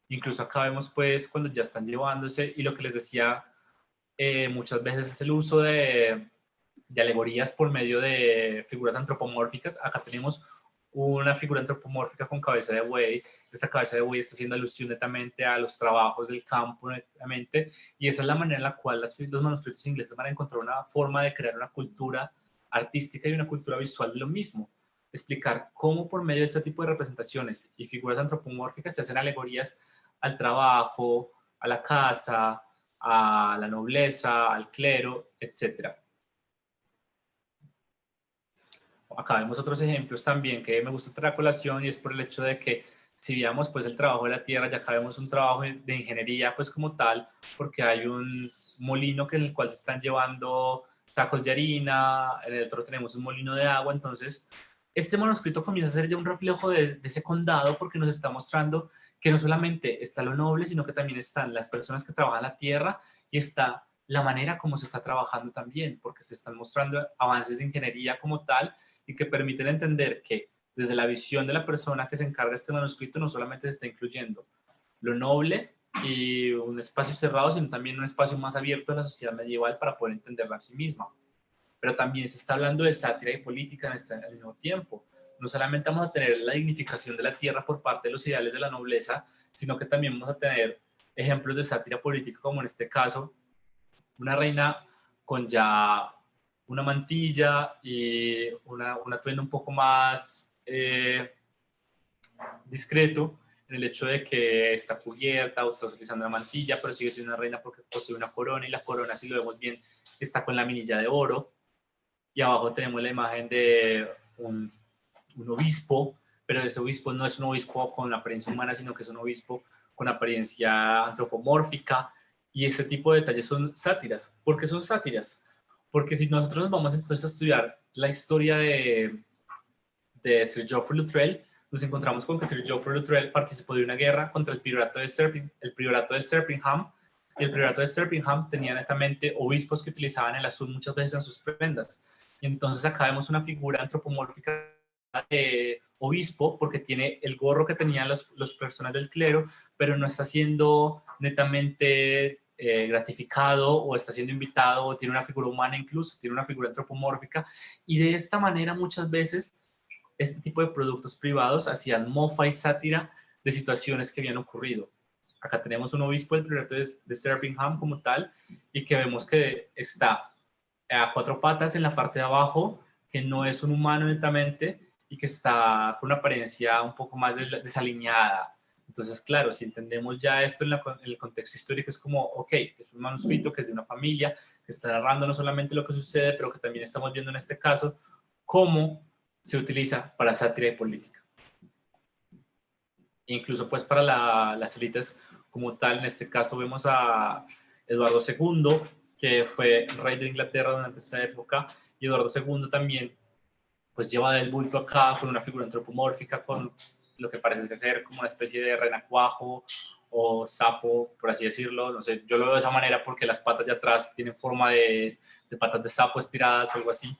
Incluso acá vemos pues cuando ya están llevándose, y lo que les decía muchas veces es el uso de alegorías por medio de figuras antropomórficas. Acá tenemos una figura antropomórfica con cabeza de buey. Esta cabeza de buey está haciendo alusión netamente a los trabajos del campo, netamente, y esa es la manera en la cual los manuscritos ingleses van a encontrar una forma de crear una cultura artística y una cultura visual de lo mismo. Explicar cómo por medio de este tipo de representaciones y figuras antropomórficas se hacen alegorías al trabajo, a la casa, a la nobleza, al clero, etcétera. Acá vemos otros ejemplos también que me gusta traer a colación, y es por el hecho de que si veamos pues el trabajo de la tierra, ya acá vemos un trabajo de ingeniería pues como tal, porque hay un molino en el cual se están llevando sacos de harina, en el otro tenemos un molino de agua. Entonces este manuscrito comienza a ser ya un reflejo de ese condado, porque nos está mostrando que no solamente está lo noble, sino que también están las personas que trabajan la tierra y está la manera como se está trabajando también, porque se están mostrando avances de ingeniería como tal y que permiten entender que desde la visión de la persona que se encarga de este manuscrito no solamente se está incluyendo lo noble y un espacio cerrado, sino también un espacio más abierto de la sociedad medieval para poder entenderla a sí misma. Pero también se está hablando de sátira y política al mismo tiempo. No solamente vamos a tener la dignificación de la tierra por parte de los ideales de la nobleza, sino que también vamos a tener ejemplos de sátira política, como en este caso, una reina con ya una mantilla y un atuendo un poco más discreto, en el hecho de que está cubierta o está utilizando una mantilla, pero sigue siendo una reina porque posee una corona, y la corona, si lo vemos bien, está con la minilla de oro. Y abajo tenemos la imagen de un obispo, pero ese obispo no es un obispo con apariencia humana, sino que es un obispo con apariencia antropomórfica. Y ese tipo de detalles son sátiras. ¿Por qué son sátiras? Porque si nosotros nos vamos entonces a estudiar la historia de Sir Geoffrey Luttrell, nos encontramos con que Sir Geoffrey Luttrell participó de una guerra contra el priorato de Serpingham, y el priorato de Serpingham tenía netamente obispos que utilizaban el azul muchas veces en sus prendas. Y entonces acá vemos una figura antropomórfica de obispo, porque tiene el gorro que tenían las personas del clero, pero no está siendo netamente gratificado o está siendo invitado o tiene una figura humana, incluso tiene una figura antropomórfica, y de esta manera muchas veces este tipo de productos privados hacían mofa y sátira de situaciones que habían ocurrido. Acá tenemos un obispo del priorato de Stirpingham como tal, y que vemos que está a cuatro patas en la parte de abajo, que no es un humano netamente y que está con una apariencia un poco más desalineada. Entonces, claro, si entendemos ya esto en el contexto histórico, es como, ok, es un manuscrito que es de una familia, que está narrando no solamente lo que sucede, pero que también estamos viendo en este caso cómo se utiliza para sátira y política. Incluso pues para las élites como tal, en este caso vemos a Eduardo II, que fue rey de Inglaterra durante esta época, y Eduardo II también pues lleva del bulto acá con una figura antropomórfica, con lo que parece ser como una especie de renacuajo o sapo, por así decirlo. No sé, yo lo veo de esa manera porque las patas de atrás tienen forma de patas de sapo estiradas o algo así.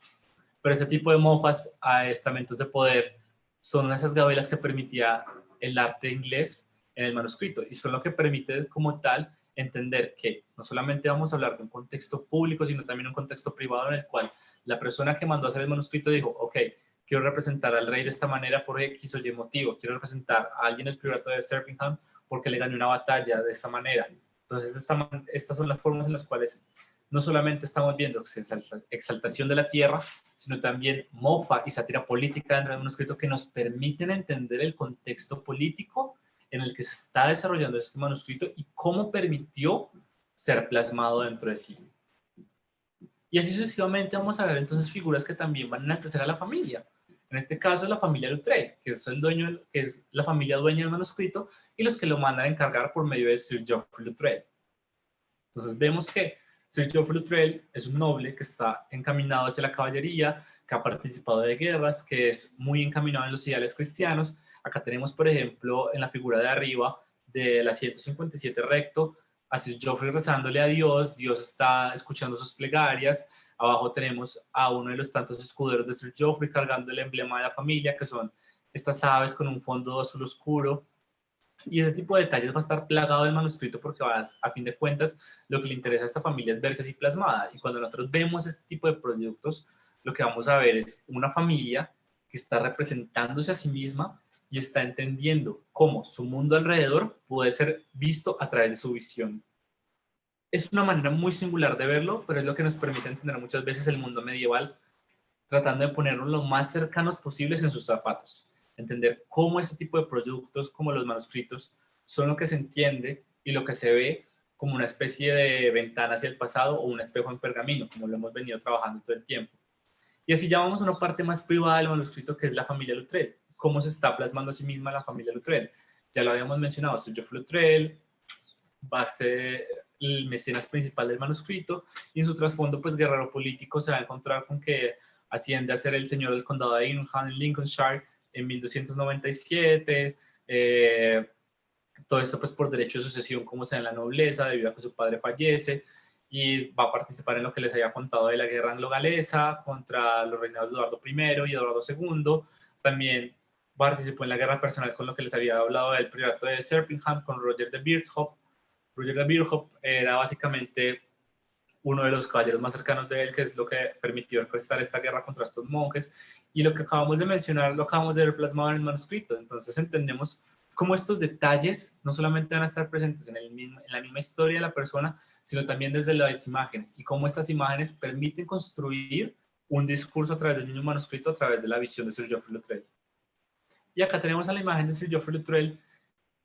Pero ese tipo de mofas a estamentos de poder son esas gabelas que permitía el arte inglés en el manuscrito, y son lo que permite como tal entender que no solamente vamos a hablar de un contexto público, sino también un contexto privado en el cual la persona que mandó a hacer el manuscrito dijo, ok, quiero representar al rey de esta manera por X o Y motivo, quiero representar a alguien del priorato de Stirpingham porque le gané una batalla de esta manera. Entonces, estas son las formas en las cuales no solamente estamos viendo exaltación de la tierra, sino también mofa y sátira política dentro del manuscrito que nos permiten entender el contexto político en el que se está desarrollando este manuscrito y cómo permitió ser plasmado dentro de sí. Y así sucesivamente vamos a ver entonces figuras que también van a enaltecer a la familia. En este caso, la familia Loutrell, que es, que es la familia dueña del manuscrito y los que lo mandan a encargar por medio de Sir Geoffrey Loutrell. Entonces vemos que Sir Geoffrey Loutrell es un noble que está encaminado hacia la caballería, que ha participado de guerras, que es muy encaminado en los ideales cristianos. Acá tenemos, por ejemplo, en la figura de arriba de la 157 recto, a Sir Geoffrey rezándole a Dios, Dios está escuchando sus plegarias. Abajo tenemos a uno de los tantos escuderos de Sir Geoffrey cargando el emblema de la familia, que son estas aves con un fondo azul oscuro. Y ese tipo de detalles va a estar plagado del manuscrito porque a fin de cuentas lo que le interesa a esta familia es verse así plasmada. Y cuando nosotros vemos este tipo de productos, lo que vamos a ver es una familia que está representándose a sí misma y está entendiendo cómo su mundo alrededor puede ser visto a través de su visión. Es una manera muy singular de verlo, pero es lo que nos permite entender muchas veces el mundo medieval, tratando de ponernos lo más cercanos posibles en sus zapatos. Entender cómo este tipo de productos, como los manuscritos, son lo que se entiende y lo que se ve como una especie de ventana hacia el pasado o un espejo en pergamino, como lo hemos venido trabajando todo el tiempo. Y así ya vamos a una parte más privada del manuscrito, que es la familia Loutrell. Cómo se está plasmando a sí misma la familia Loutrell. Ya lo habíamos mencionado, Sir Geoffrey Loutrell va a ser el mecenas principal del manuscrito, y en su trasfondo, pues guerrero político, se va a encontrar con que asciende a ser el señor del condado de Ingham en Lincolnshire en 1297, todo esto pues por derecho de sucesión como sea en la nobleza, debido a que su padre fallece, y va a participar en lo que les había contado de la guerra anglo-galesa contra los reinados de Eduardo I y Eduardo II. También participó en la guerra personal con lo que les había hablado del priorato de Stirpingham con Roger de Birdhope. Roger de Birdhope era básicamente uno de los caballeros más cercanos de él, que es lo que permitió prestar esta guerra contra estos monjes, y lo que acabamos de mencionar lo acabamos de ver plasmado en el manuscrito. Entonces entendemos cómo estos detalles no solamente van a estar presentes en la misma historia de la persona, sino también desde las imágenes, y cómo estas imágenes permiten construir un discurso a través del mismo manuscrito, a través de la visión de Sir Geoffrey Loutrell. Y acá tenemos a la imagen de Sir Geoffrey Loutrell,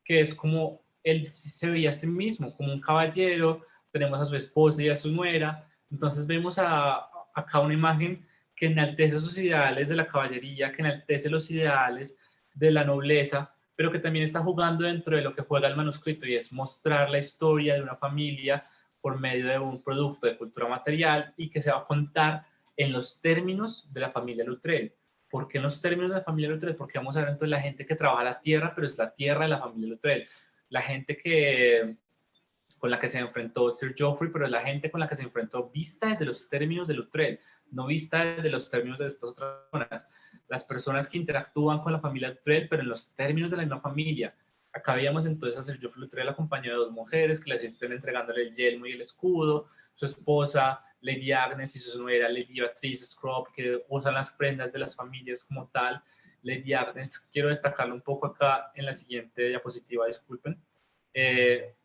que es como él se veía a sí mismo, como un caballero. Tenemos a su esposa y a su nuera. Entonces vemos acá una imagen que enaltece sus ideales de la caballería, que enaltece los ideales de la nobleza, pero que también está jugando dentro de lo que juega el manuscrito, y es mostrar la historia de una familia por medio de un producto de cultura material, y que se va a contar en los términos de la familia Loutrell. ¿Por qué en los términos de la familia Loutrell? Porque vamos a ver entonces la gente que trabaja la tierra, pero es la tierra de la familia Loutrell. La gente con la que se enfrentó Sir Geoffrey, pero es la gente con la que se enfrentó vista desde los términos de Loutrell, no vista desde los términos de estas otras personas. Las personas que interactúan con la familia Loutrell, pero en los términos de la misma familia. Acá veíamos entonces a Sergio Flutrell acompañado de dos mujeres que le asisten entregándole el yelmo y el escudo, su esposa Lady Agnes y su nuera Lady Beatrice Scroope, que usan las prendas de las familias como tal. Lady Agnes, quiero destacarlo un poco acá en la siguiente diapositiva, disculpen.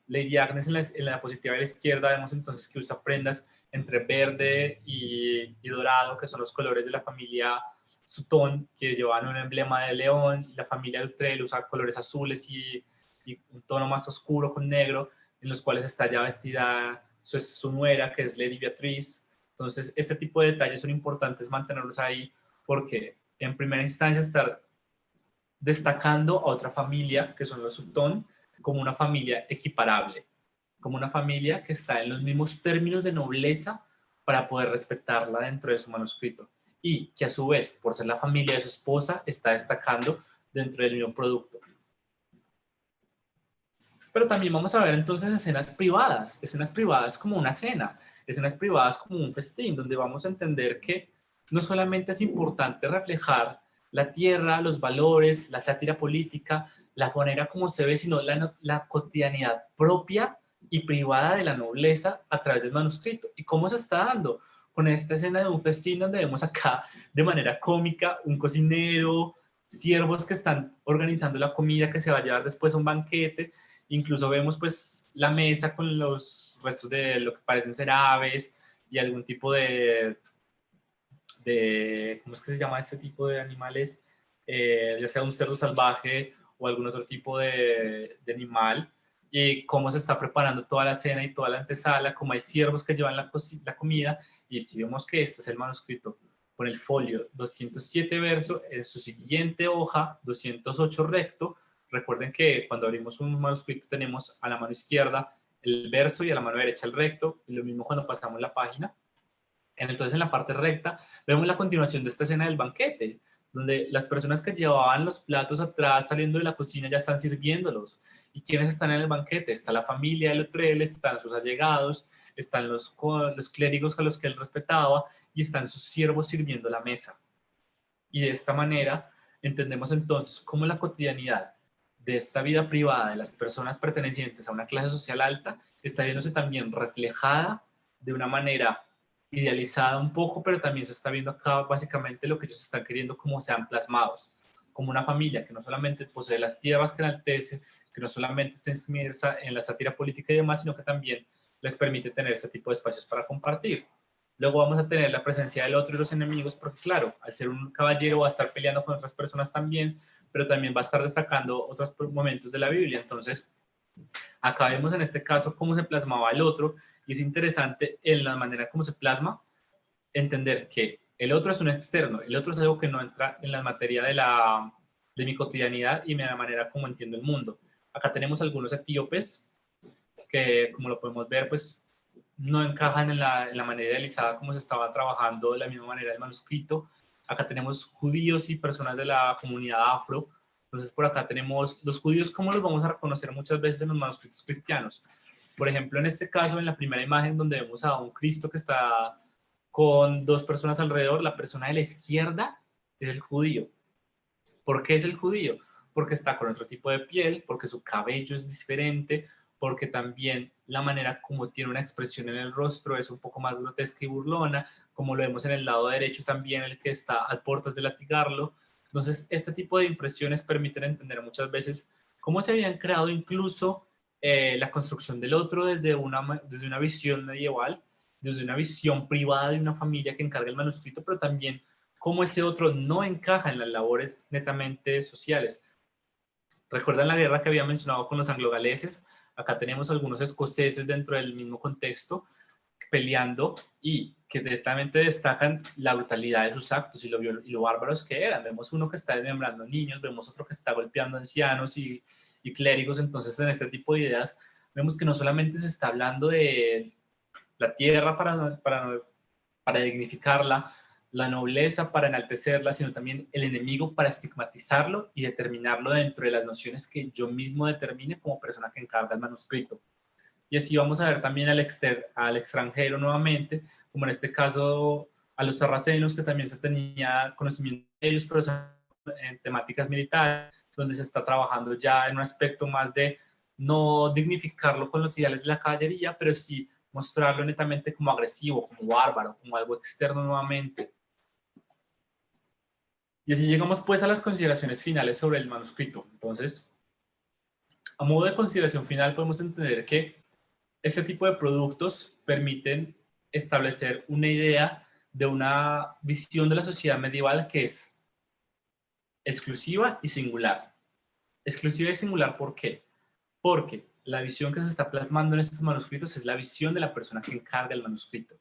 Lady Agnes en la diapositiva de la izquierda vemos entonces que usa prendas entre verde y dorado, que son los colores de la familia Sutton, que llevan un emblema de león, y la familia Luttrell usa colores azules y un tono más oscuro con negro, en los cuales está ya vestida su nuera, que es Lady Beatrice. Entonces, este tipo de detalles son importantes mantenerlos ahí, porque en primera instancia estar destacando a otra familia, que son los Sutton, como una familia equiparable, como una familia que está en los mismos términos de nobleza para poder respetarla dentro de su manuscrito, y que a su vez, por ser la familia de su esposa, está destacando dentro del mismo producto. Pero también vamos a ver entonces escenas privadas como una cena, escenas privadas como un festín, donde vamos a entender que no solamente es importante reflejar la tierra, los valores, la sátira política, la manera como se ve, sino la cotidianidad propia y privada de la nobleza a través del manuscrito. ¿Y cómo se está dando? Con esta escena de un festín donde vemos acá de manera cómica un cocinero, siervos que están organizando la comida que se va a llevar después a un banquete. Incluso vemos pues la mesa con los restos de lo que parecen ser aves y algún tipo ¿cómo es que se llama este tipo de animales? Ya sea un cerdo salvaje o algún otro tipo de animal, y cómo se está preparando toda la cena y toda la antesala, como hay siervos que llevan la comida, y si vemos que este es el manuscrito con el folio 207 verso, en su siguiente hoja 208 recto. Recuerden que cuando abrimos un manuscrito tenemos a la mano izquierda el verso y a la mano derecha el recto, y lo mismo cuando pasamos la página. Entonces, en la parte recta, vemos la continuación de esta escena del banquete, donde las personas que llevaban los platos atrás saliendo de la cocina ya están sirviéndolos. ¿Y quiénes están en el banquete? Está la familia de Luttrell, están sus allegados, están los clérigos a los que él respetaba, y están sus siervos sirviendo la mesa. Y de esta manera entendemos entonces cómo la cotidianidad de esta vida privada de las personas pertenecientes a una clase social alta está viéndose también reflejada de una manera idealizada un poco, pero también se está viendo acá básicamente lo que ellos están queriendo como sean plasmados, como una familia que no solamente posee las tierras que enaltece, que no solamente está inmersa en la sátira política y demás, sino que también les permite tener este tipo de espacios para compartir. Luego vamos a tener la presencia del otro y los enemigos, porque claro, al ser un caballero va a estar peleando con otras personas también, pero también va a estar destacando otros momentos de la Biblia. Entonces, acá vemos en este caso cómo se plasmaba el otro, y es interesante en la manera como se plasma entender que el otro es un externo, el otro es algo que no entra en la materia de mi cotidianidad y de la manera como entiendo el mundo. Acá tenemos algunos etíopes que, como lo podemos ver, pues no encajan en la manera idealizada como se estaba trabajando de la misma manera el manuscrito. Acá tenemos judíos y personas de la comunidad afro. Entonces, por acá tenemos los judíos, ¿cómo los vamos a reconocer muchas veces en los manuscritos cristianos? Por ejemplo, en este caso, en la primera imagen donde vemos a un Cristo que está con dos personas alrededor, la persona de la izquierda es el judío. ¿Por qué es el judío? Porque está con otro tipo de piel, porque su cabello es diferente, porque también la manera como tiene una expresión en el rostro es un poco más grotesca y burlona, como lo vemos en el lado derecho también, el que está a puertas de latigarlo. Entonces, este tipo de impresiones permiten entender muchas veces cómo se habían creado incluso la construcción del otro desde una visión medieval, desde una visión privada de una familia que encarga el manuscrito, pero también cómo ese otro no encaja en las labores netamente sociales. ¿Recuerdan la guerra que había mencionado con los anglogaleses? Acá tenemos algunos escoceses dentro del mismo contexto peleando, y que directamente destacan la brutalidad de sus actos y lo bárbaros que eran. Vemos uno que está desmembrando niños, vemos otro que está golpeando ancianos y clérigos. Entonces, en este tipo de ideas, vemos que no solamente se está hablando de la tierra para dignificarla, la nobleza para enaltecerla, sino también el enemigo para estigmatizarlo y determinarlo dentro de las nociones que yo mismo determine como persona que encarga el manuscrito. Y así vamos a ver también al extranjero nuevamente, como en este caso a los sarracenos, que también se tenía conocimiento de ellos, pero en temáticas militares, donde se está trabajando ya en un aspecto más de no dignificarlo con los ideales de la caballería, pero sí mostrarlo netamente como agresivo, como bárbaro, como algo externo nuevamente. Y así llegamos pues a las consideraciones finales sobre el manuscrito. Entonces, a modo de consideración final podemos entender que este tipo de productos permiten establecer una idea de una visión de la sociedad medieval que es exclusiva y singular. Exclusiva y singular, ¿por qué? Porque la visión que se está plasmando en estos manuscritos es la visión de la persona que encarga el manuscrito.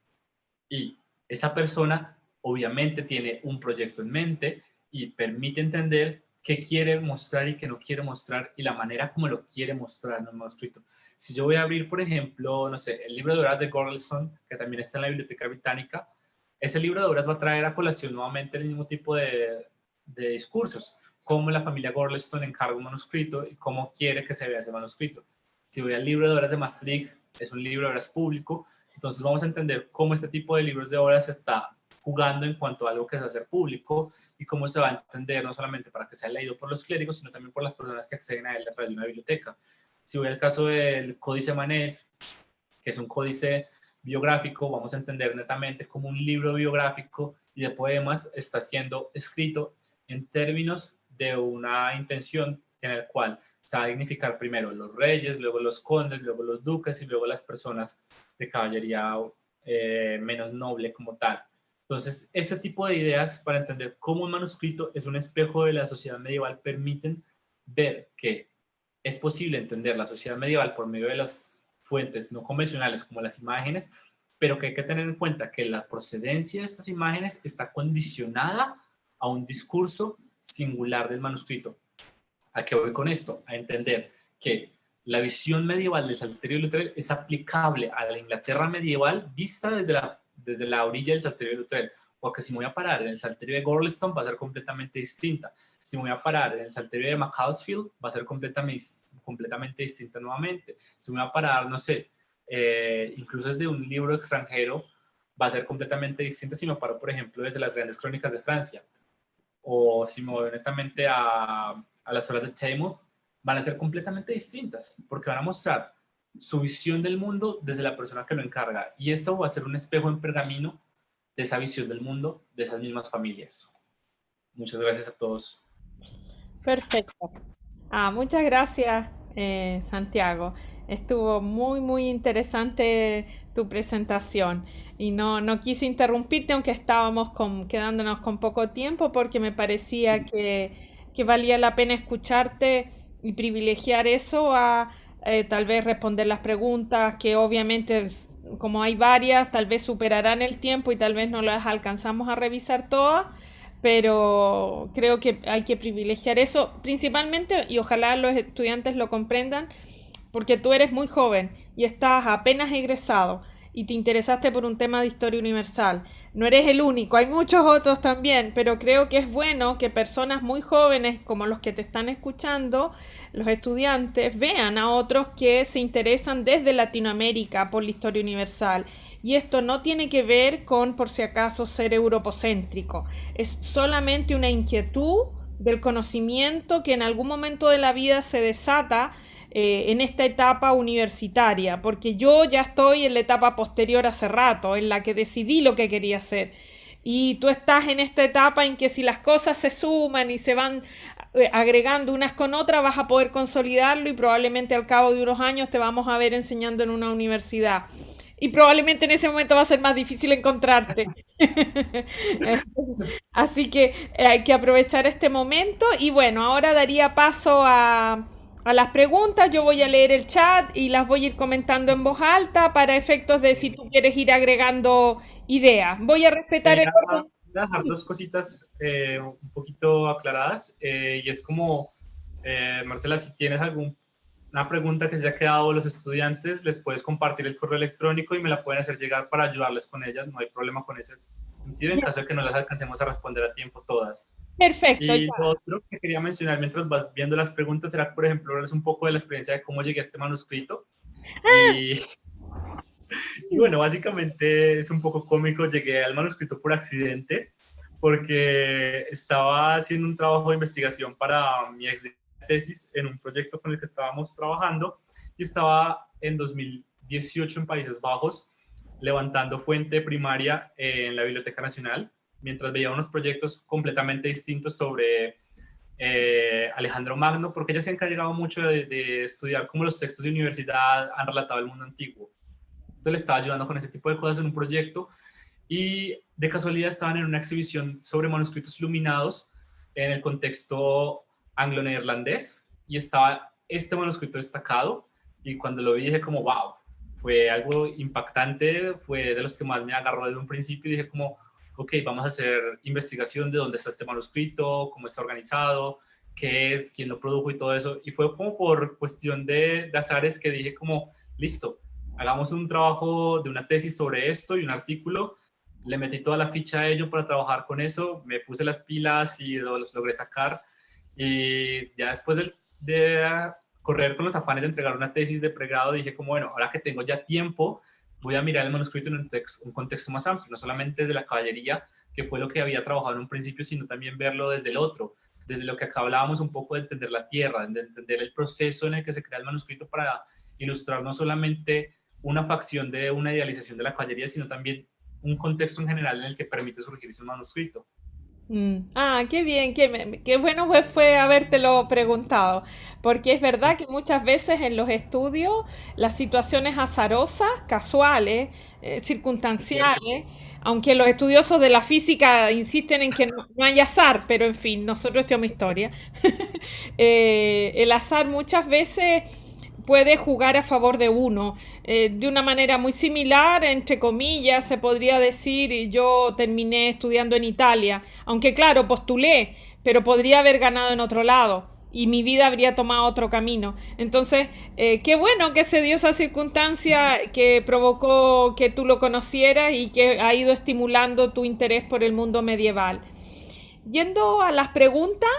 Y esa persona obviamente tiene un proyecto en mente y permite entender qué quiere mostrar y qué no quiere mostrar y la manera como lo quiere mostrar en el manuscrito. Si yo voy a abrir, por ejemplo, no sé, el libro de obras de Gorleston, que también está en la Biblioteca Británica, ese libro de obras va a traer a colación nuevamente el mismo tipo de discursos, cómo la familia Gorleston encarga un manuscrito y cómo quiere que se vea ese manuscrito. Si voy al libro de obras de Maastricht, es un libro de obras público, entonces vamos a entender cómo este tipo de libros de obras se está jugando en cuanto a algo que se va a hacer público y cómo se va a entender no solamente para que sea leído por los clérigos, sino también por las personas que acceden a él a través de una biblioteca. Si voy al caso del Códice Manés, que es un códice biográfico, vamos a entender netamente como un libro biográfico y de poemas está siendo escrito en términos de una intención en el cual se va a dignificar primero los reyes, luego los condes, luego los duques y luego las personas de caballería menos noble como tal. Entonces, este tipo de ideas para entender cómo un manuscrito es un espejo de la sociedad medieval permiten ver que es posible entender la sociedad medieval por medio de las fuentes no convencionales como las imágenes, pero que hay que tener en cuenta que la procedencia de estas imágenes está condicionada a un discurso singular del manuscrito. ¿A qué voy con esto? A entender que la visión medieval de Salterio de Luttrell es aplicable a la Inglaterra medieval vista desde la orilla del Salterio de Luttrell, porque si me voy a parar en el Salterio de Gorleston va a ser completamente distinta. Si me voy a parar en el Salterio de Macclesfield va a ser completamente distinta nuevamente. Si me voy a parar, no sé, incluso desde un libro extranjero va a ser completamente distinta si me paro, por ejemplo, desde las grandes crónicas de Francia, o si me voy netamente a las horas de Taymouth, van a ser completamente distintas, porque van a mostrar su visión del mundo desde la persona que lo encarga. Y esto va a ser un espejo en pergamino de esa visión del mundo de esas mismas familias. Muchas gracias a todos. Perfecto. Muchas gracias, Santiago. Estuvo muy, muy interesante tu presentación y no quise interrumpirte aunque estábamos quedándonos con poco tiempo porque me parecía que valía la pena escucharte y privilegiar eso a tal vez responder las preguntas que obviamente, como hay varias, tal vez superarán el tiempo y tal vez no las alcanzamos a revisar todas, pero creo que hay que privilegiar eso principalmente y ojalá los estudiantes lo comprendan porque tú eres muy joven y estás apenas egresado y te interesaste por un tema de historia universal. No eres el único, hay muchos otros también, pero creo que es bueno que personas muy jóvenes como los que te están escuchando, los estudiantes, vean a otros que se interesan desde Latinoamérica por la historia universal. Y esto no tiene que ver con, por si acaso, ser europocéntrico. Es solamente una inquietud del conocimiento que en algún momento de la vida se desata en esta etapa universitaria, porque yo ya estoy en la etapa posterior hace rato, en la que decidí lo que quería hacer. Y tú estás en esta etapa en que si las cosas se suman y se van agregando unas con otras, vas a poder consolidarlo y probablemente al cabo de unos años te vamos a ver enseñando en una universidad. Y probablemente en ese momento va a ser más difícil encontrarte. Así que hay que aprovechar este momento y bueno, ahora daría paso a las preguntas. Yo voy a leer el chat y las voy a ir comentando en voz alta para efectos de si tú quieres ir agregando ideas. Voy a respetar el Voy orden. a dejar dos cositas un poquito aclaradas y es como, Marcela, si tienes alguna pregunta que se haya quedado los estudiantes, les puedes compartir el correo electrónico y me la pueden hacer llegar para ayudarles con ellas, no hay problema con ese sentido en caso de que no las alcancemos a responder a tiempo todas. Perfecto, Y ya. lo otro que quería mencionar mientras vas viendo las preguntas era, por ejemplo, hablarles un poco de la experiencia de cómo llegué a este manuscrito. Y, y bueno, básicamente es un poco cómico, llegué al manuscrito por accidente porque estaba haciendo un trabajo de investigación para mi ex tesis en un proyecto con el que estábamos trabajando y estaba en 2018 en Países Bajos levantando fuente primaria en la Biblioteca Nacional, mientras veía unos proyectos completamente distintos sobre Alejandro Magno, porque ella se ha encargado mucho de estudiar cómo los textos de universidad han relatado el mundo antiguo. Entonces le estaba ayudando con ese tipo de cosas en un proyecto y de casualidad estaban en una exhibición sobre manuscritos iluminados en el contexto anglo-neerlandés y estaba este manuscrito destacado y cuando lo vi dije como wow, fue algo impactante, fue de los que más me agarró desde un principio y dije como ok, vamos a hacer investigación de dónde está este manuscrito, cómo está organizado, qué es, quién lo produjo y todo eso. Y fue como por cuestión de azares que dije como, listo, hagamos un trabajo de una tesis sobre esto y un artículo. Le metí toda la ficha a ello para trabajar con eso, me puse las pilas y los logré sacar. Y ya después de correr con los afanes de entregar una tesis de pregrado, dije como, bueno, ahora que tengo ya tiempo, voy a mirar el manuscrito en un contexto más amplio, no solamente desde la caballería, que fue lo que había trabajado en un principio, sino también verlo desde el otro, desde lo que acá hablábamos un poco de entender la tierra, de entender el proceso en el que se crea el manuscrito para ilustrar no solamente una facción de una idealización de la caballería, sino también un contexto en general en el que permite surgir ese manuscrito. Ah, qué bien, qué bueno fue habértelo preguntado, porque es verdad que muchas veces en los estudios las situaciones azarosas, casuales, Es cierto. circunstanciales, aunque los estudiosos de la física insisten en que no hay azar, pero en fin, nosotros estudiamos historia, el azar muchas veces puede jugar a favor de uno. De una manera muy similar, entre comillas, se podría decir, y yo terminé estudiando en Italia, aunque claro, postulé, pero podría haber ganado en otro lado y mi vida habría tomado otro camino. Entonces, qué bueno que se dio esa circunstancia que provocó que tú lo conocieras y que ha ido estimulando tu interés por el mundo medieval. Yendo a las preguntas,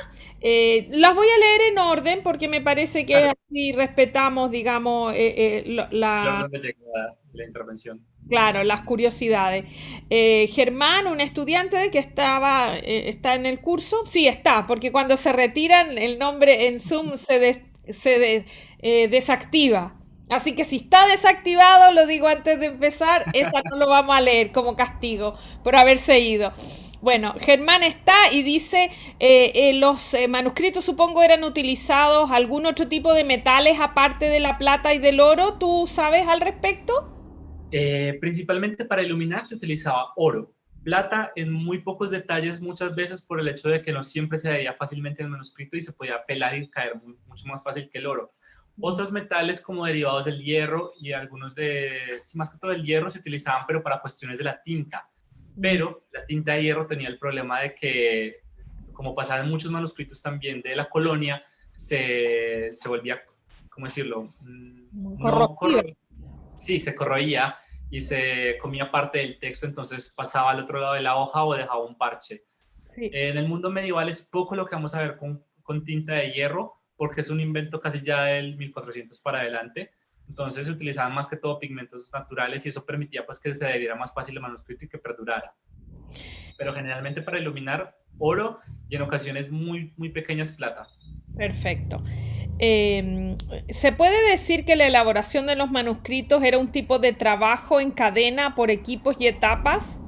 las voy a leer en orden porque me parece que Claro, así respetamos, digamos, el orden de llegada de la intervención. claro, las curiosidades. Germán, un estudiante que está en el curso, sí está, porque cuando se retiran el nombre en Zoom desactiva. Así que si está desactivado, lo digo antes de empezar, esa no lo vamos a leer como castigo por haberse ido. Bueno, Germán está y dice, los manuscritos supongo eran utilizados algún otro tipo de metales aparte de la plata y del oro. ¿Tú sabes al respecto? Principalmente para iluminar se utilizaba oro, plata en muy pocos detalles, muchas veces por el hecho de que no siempre se veía fácilmente en el manuscrito y se podía pelar y caer mucho más fácil que el oro. Otros metales como derivados del hierro y algunos sí, más que todo el hierro se utilizaban, pero para cuestiones de la tinta. Mm, Pero la tinta de hierro tenía el problema de que, como pasaba en muchos manuscritos también de la colonia, se volvía, ¿cómo decirlo? No corrosiva. sí, se corroía y se comía parte del texto, entonces pasaba al otro lado de la hoja o dejaba un parche. Sí. En el mundo medieval es poco lo que vamos a ver con tinta de hierro, porque es un invento casi ya del 1400 para adelante. Entonces se utilizaban más que todo pigmentos naturales y eso permitía pues que se adheriera más fácil el manuscrito y que perdurara. Pero generalmente para iluminar oro y en ocasiones muy, muy pequeñas plata. Perfecto. ¿Se puede decir que la elaboración de los manuscritos era un tipo de trabajo en cadena por equipos y etapas?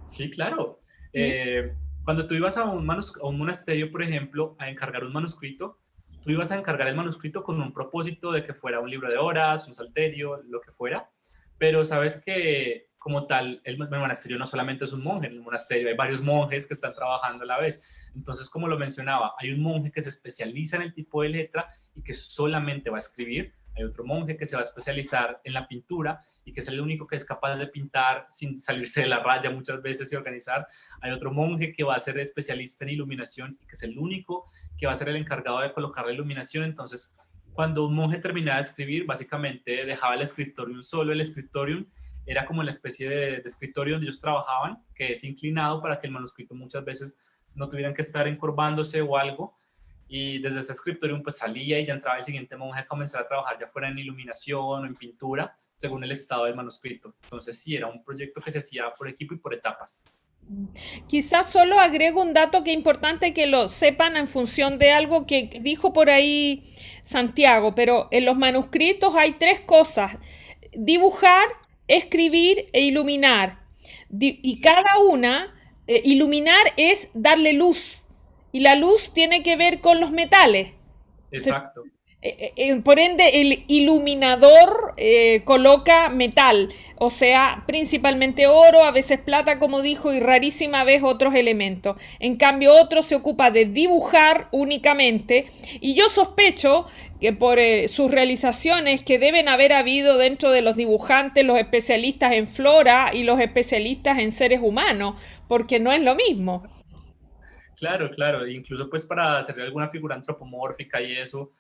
Sí, claro. ¿Mm? Cuando tú ibas a a un monasterio, por ejemplo, a encargar un manuscrito, tú ibas a encargar el manuscrito con un propósito de que fuera un libro de horas, un salterio, lo que fuera, pero sabes que como tal, el monasterio no solamente es un monje, en el monasterio hay varios monjes que están trabajando a la vez. Entonces, como lo mencionaba, hay un monje que se especializa en el tipo de letra y que solamente va a escribir. Hay otro monje que se va a especializar en la pintura y que es el único que es capaz de pintar sin salirse de la raya muchas veces y organizar. Hay otro monje que va a ser especialista en iluminación y que es el único que va a ser el encargado de colocar la iluminación. Entonces, cuando un monje terminaba de escribir, básicamente dejaba el escritorium solo. El escritorium era como la especie de escritorio donde ellos trabajaban, que es inclinado para que el manuscrito muchas veces no tuvieran que estar encorvándose o algo. Y desde ese escritorio pues salía y ya entraba el siguiente monje a comenzar a trabajar ya fuera en iluminación o en pintura, según el estado del manuscrito. Entonces sí, era un proyecto que se hacía por equipo y por etapas. Quizás solo agrego un dato que es importante que lo sepan en función de algo que dijo por ahí Santiago, pero en los manuscritos hay tres cosas: dibujar, escribir e iluminar. Y Sí, cada una, iluminar es darle luz, y la luz tiene que ver con los metales. exacto. Por ende, el iluminador coloca metal, o sea, principalmente oro, a veces plata, como dijo, y rarísima vez otros elementos. En cambio, otro se ocupa de dibujar únicamente, y yo sospecho que por sus realizaciones que deben haber habido dentro de los dibujantes, los especialistas en flora y los especialistas en seres humanos, porque no es lo mismo. Claro, claro, incluso pues para hacerle alguna figura antropomórfica y eso,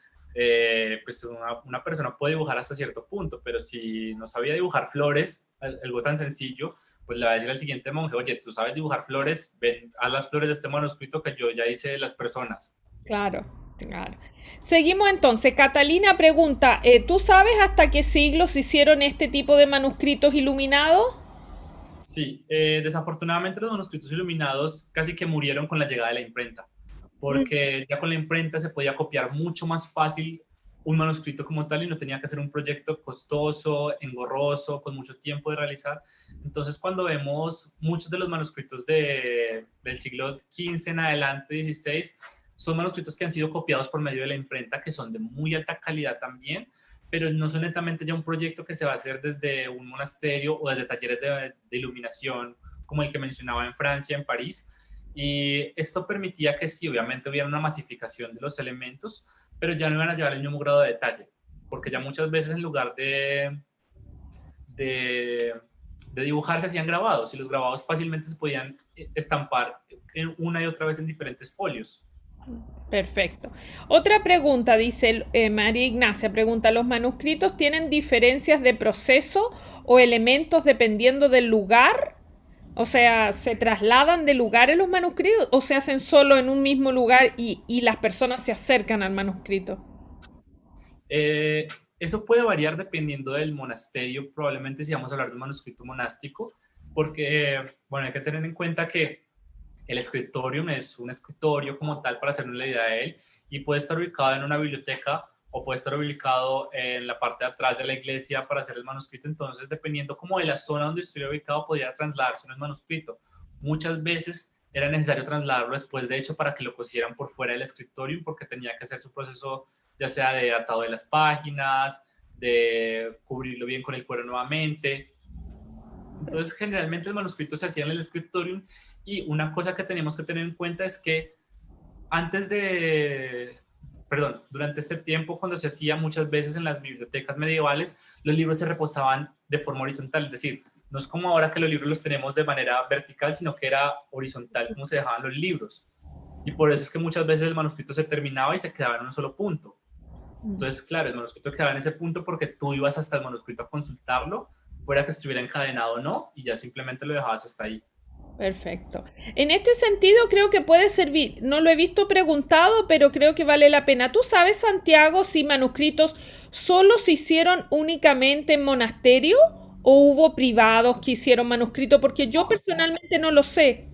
pues una persona puede dibujar hasta cierto punto, pero si no sabía dibujar flores, algo tan sencillo, pues le va a decir al siguiente monje, oye, tú sabes dibujar flores, ven a las flores de este manuscrito que yo ya hice de las personas. Claro, claro. Seguimos entonces. Catalina pregunta, ¿tú sabes hasta qué siglo se hicieron este tipo de manuscritos iluminados? Sí, desafortunadamente los manuscritos iluminados casi que murieron con la llegada de la imprenta, Mm. porque ya con la imprenta se podía copiar mucho más fácil un manuscrito como tal y no tenía que ser un proyecto costoso, engorroso, con mucho tiempo de realizar. Entonces, cuando vemos muchos de los manuscritos del siglo XV en adelante, XVI, son manuscritos que han sido copiados por medio de la imprenta, que son de muy alta calidad también, pero no son netamente ya un proyecto que se va a hacer desde un monasterio o desde talleres de iluminación, como el que mencionaba en Francia, en París. Y esto permitía que sí, obviamente hubiera una masificación de los elementos, pero ya no iban a llevar el mismo grado de detalle, porque ya muchas veces en lugar de, de dibujar se hacían grabados y los grabados fácilmente se podían estampar una y otra vez en diferentes folios. Perfecto. Otra pregunta, dice María Ignacia, pregunta, ¿los manuscritos tienen diferencias de proceso o elementos dependiendo del lugar? O sea, ¿se trasladan de lugares los manuscritos o se hacen solo en un mismo lugar y las personas se acercan al manuscrito? Eh, Eso puede variar dependiendo del monasterio, probablemente si vamos a hablar de un manuscrito monástico, porque, bueno, hay que tener en cuenta que el escritorium es un escritorio como tal para hacernos la idea de él y puede estar ubicado en una biblioteca o puede estar ubicado en la parte de atrás de la iglesia para hacer el manuscrito. Entonces, dependiendo como de la zona donde estuviera ubicado, podría trasladarse un manuscrito. Muchas veces era necesario trasladarlo después, de hecho, para que lo cosieran por fuera del escritorio porque tenía que hacer su proceso ya sea de atado de las páginas, de cubrirlo bien con el cuero nuevamente. Entonces, generalmente el manuscrito se hacía en el escritorium y una cosa que tenemos que tener en cuenta es que antes de, perdón, durante este tiempo, cuando se hacía muchas veces en las bibliotecas medievales, los libros se reposaban de forma horizontal, es decir, no es como ahora que los libros los tenemos de manera vertical, sino que era horizontal como se dejaban los libros. Y por eso es que muchas veces el manuscrito se terminaba y se quedaba en un solo punto. Entonces, claro, el manuscrito quedaba en ese punto porque tú ibas hasta el manuscrito a consultarlo, fuera que estuviera encadenado o no, y ya simplemente lo dejabas hasta ahí. Perfecto. En este sentido creo que puede servir. No lo he visto preguntado, pero creo que vale la pena. ¿Tú sabes, Santiago, si manuscritos solo se hicieron únicamente en monasterio o hubo privados que hicieron manuscritos? Porque yo personalmente no lo sé.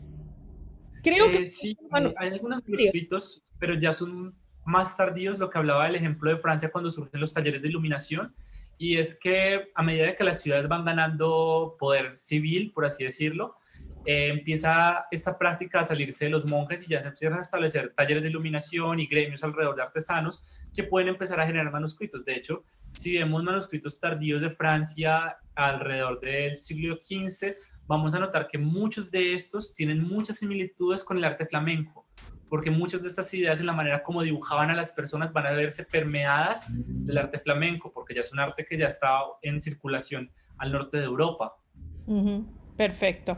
Creo que Sí, hay algunos monasterio. manuscritos, pero ya son más tardíos, lo que hablaba del ejemplo de Francia cuando surgen los talleres de iluminación, y es que a medida que las ciudades van ganando poder civil, por así decirlo, empieza esta práctica a salirse de los monjes y ya se empiezan a establecer talleres de iluminación y gremios alrededor de artesanos que pueden empezar a generar manuscritos. De hecho, si vemos manuscritos tardíos de Francia alrededor del siglo XV, vamos a notar que muchos de estos tienen muchas similitudes con el arte flamenco, porque muchas de estas ideas en la manera como dibujaban a las personas van a verse permeadas del arte flamenco, porque ya es un arte que ya está en circulación al norte de Europa. Ujú. Perfecto.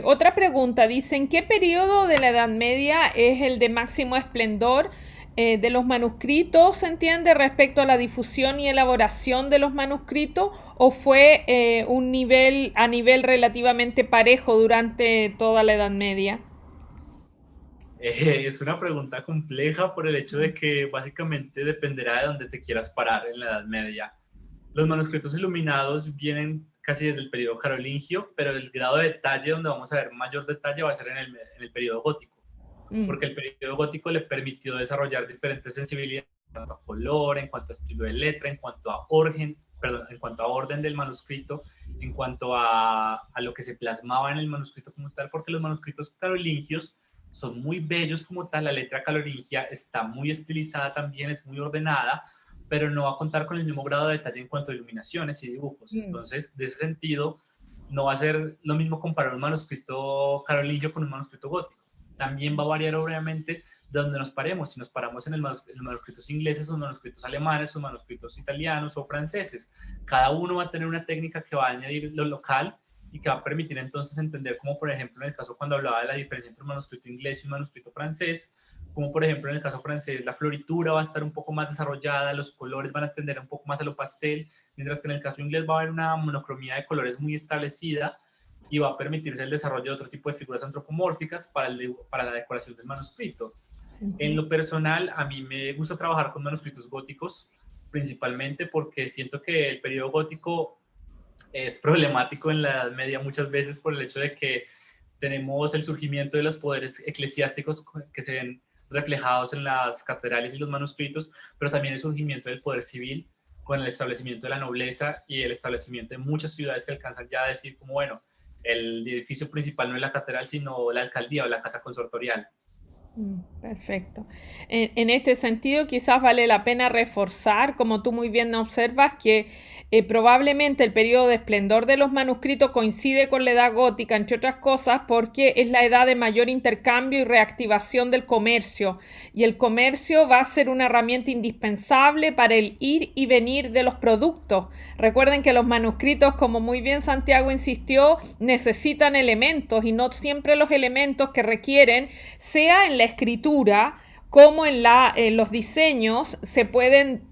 Otra pregunta, dice, ¿en qué periodo de la Edad Media es el de máximo esplendor de los manuscritos, se entiende, respecto a la difusión y elaboración de los manuscritos, o fue un nivel a nivel relativamente parejo durante toda la Edad Media? Es una pregunta compleja por el hecho de que básicamente dependerá de dónde te quieras parar en la Edad Media. Los manuscritos iluminados vienen casi desde el periodo carolingio, pero el grado de detalle donde vamos a ver mayor detalle va a ser en el periodo gótico, porque el periodo gótico le permitió desarrollar diferentes sensibilidades en cuanto a color, en cuanto a estilo de letra, en cuanto a orden del manuscrito, en cuanto a lo que se plasmaba en el manuscrito como tal, porque los manuscritos carolingios son muy bellos como tal, la letra carolingia está muy estilizada también, es muy ordenada, pero no va a contar con el mismo grado de detalle en cuanto a iluminaciones y dibujos. Entonces, de ese sentido, no va a ser lo mismo comparar un manuscrito carolingio con un manuscrito gótico. También va a variar, obviamente, de donde nos paremos. Si nos paramos en los manuscritos ingleses o manuscritos alemanes o manuscritos italianos o franceses, cada uno va a tener una técnica que va a añadir lo local y que va a permitir entonces entender, como por ejemplo en el caso cuando hablaba de la diferencia entre un manuscrito inglés y un manuscrito francés, como por ejemplo en el caso francés la floritura va a estar un poco más desarrollada, los colores van a tender un poco más a lo pastel, mientras que en el caso inglés va a haber una monocromía de colores muy establecida y va a permitirse el desarrollo de otro tipo de figuras antropomórficas para la decoración del manuscrito. En lo personal, a mí me gusta trabajar con manuscritos góticos, principalmente porque siento que el periodo gótico es problemático en la Edad Media muchas veces por el hecho de que tenemos el surgimiento de los poderes eclesiásticos que se ven reflejados en las catedrales y los manuscritos, pero también el surgimiento del poder civil con el establecimiento de la nobleza y el establecimiento de muchas ciudades que alcanzan ya a decir como, bueno, el edificio principal no es la catedral, sino la alcaldía o la casa consortorial. Perfecto. En este sentido, quizás vale la pena reforzar, como tú muy bien observas, que probablemente el periodo de esplendor de los manuscritos coincide con la edad gótica, entre otras cosas, porque es la edad de mayor intercambio y reactivación del comercio. Y el comercio va a ser una herramienta indispensable para el ir y venir de los productos. Recuerden que los manuscritos, como muy bien Santiago insistió, necesitan elementos y no siempre los elementos que requieren, sea en la escritura como en los diseños, se pueden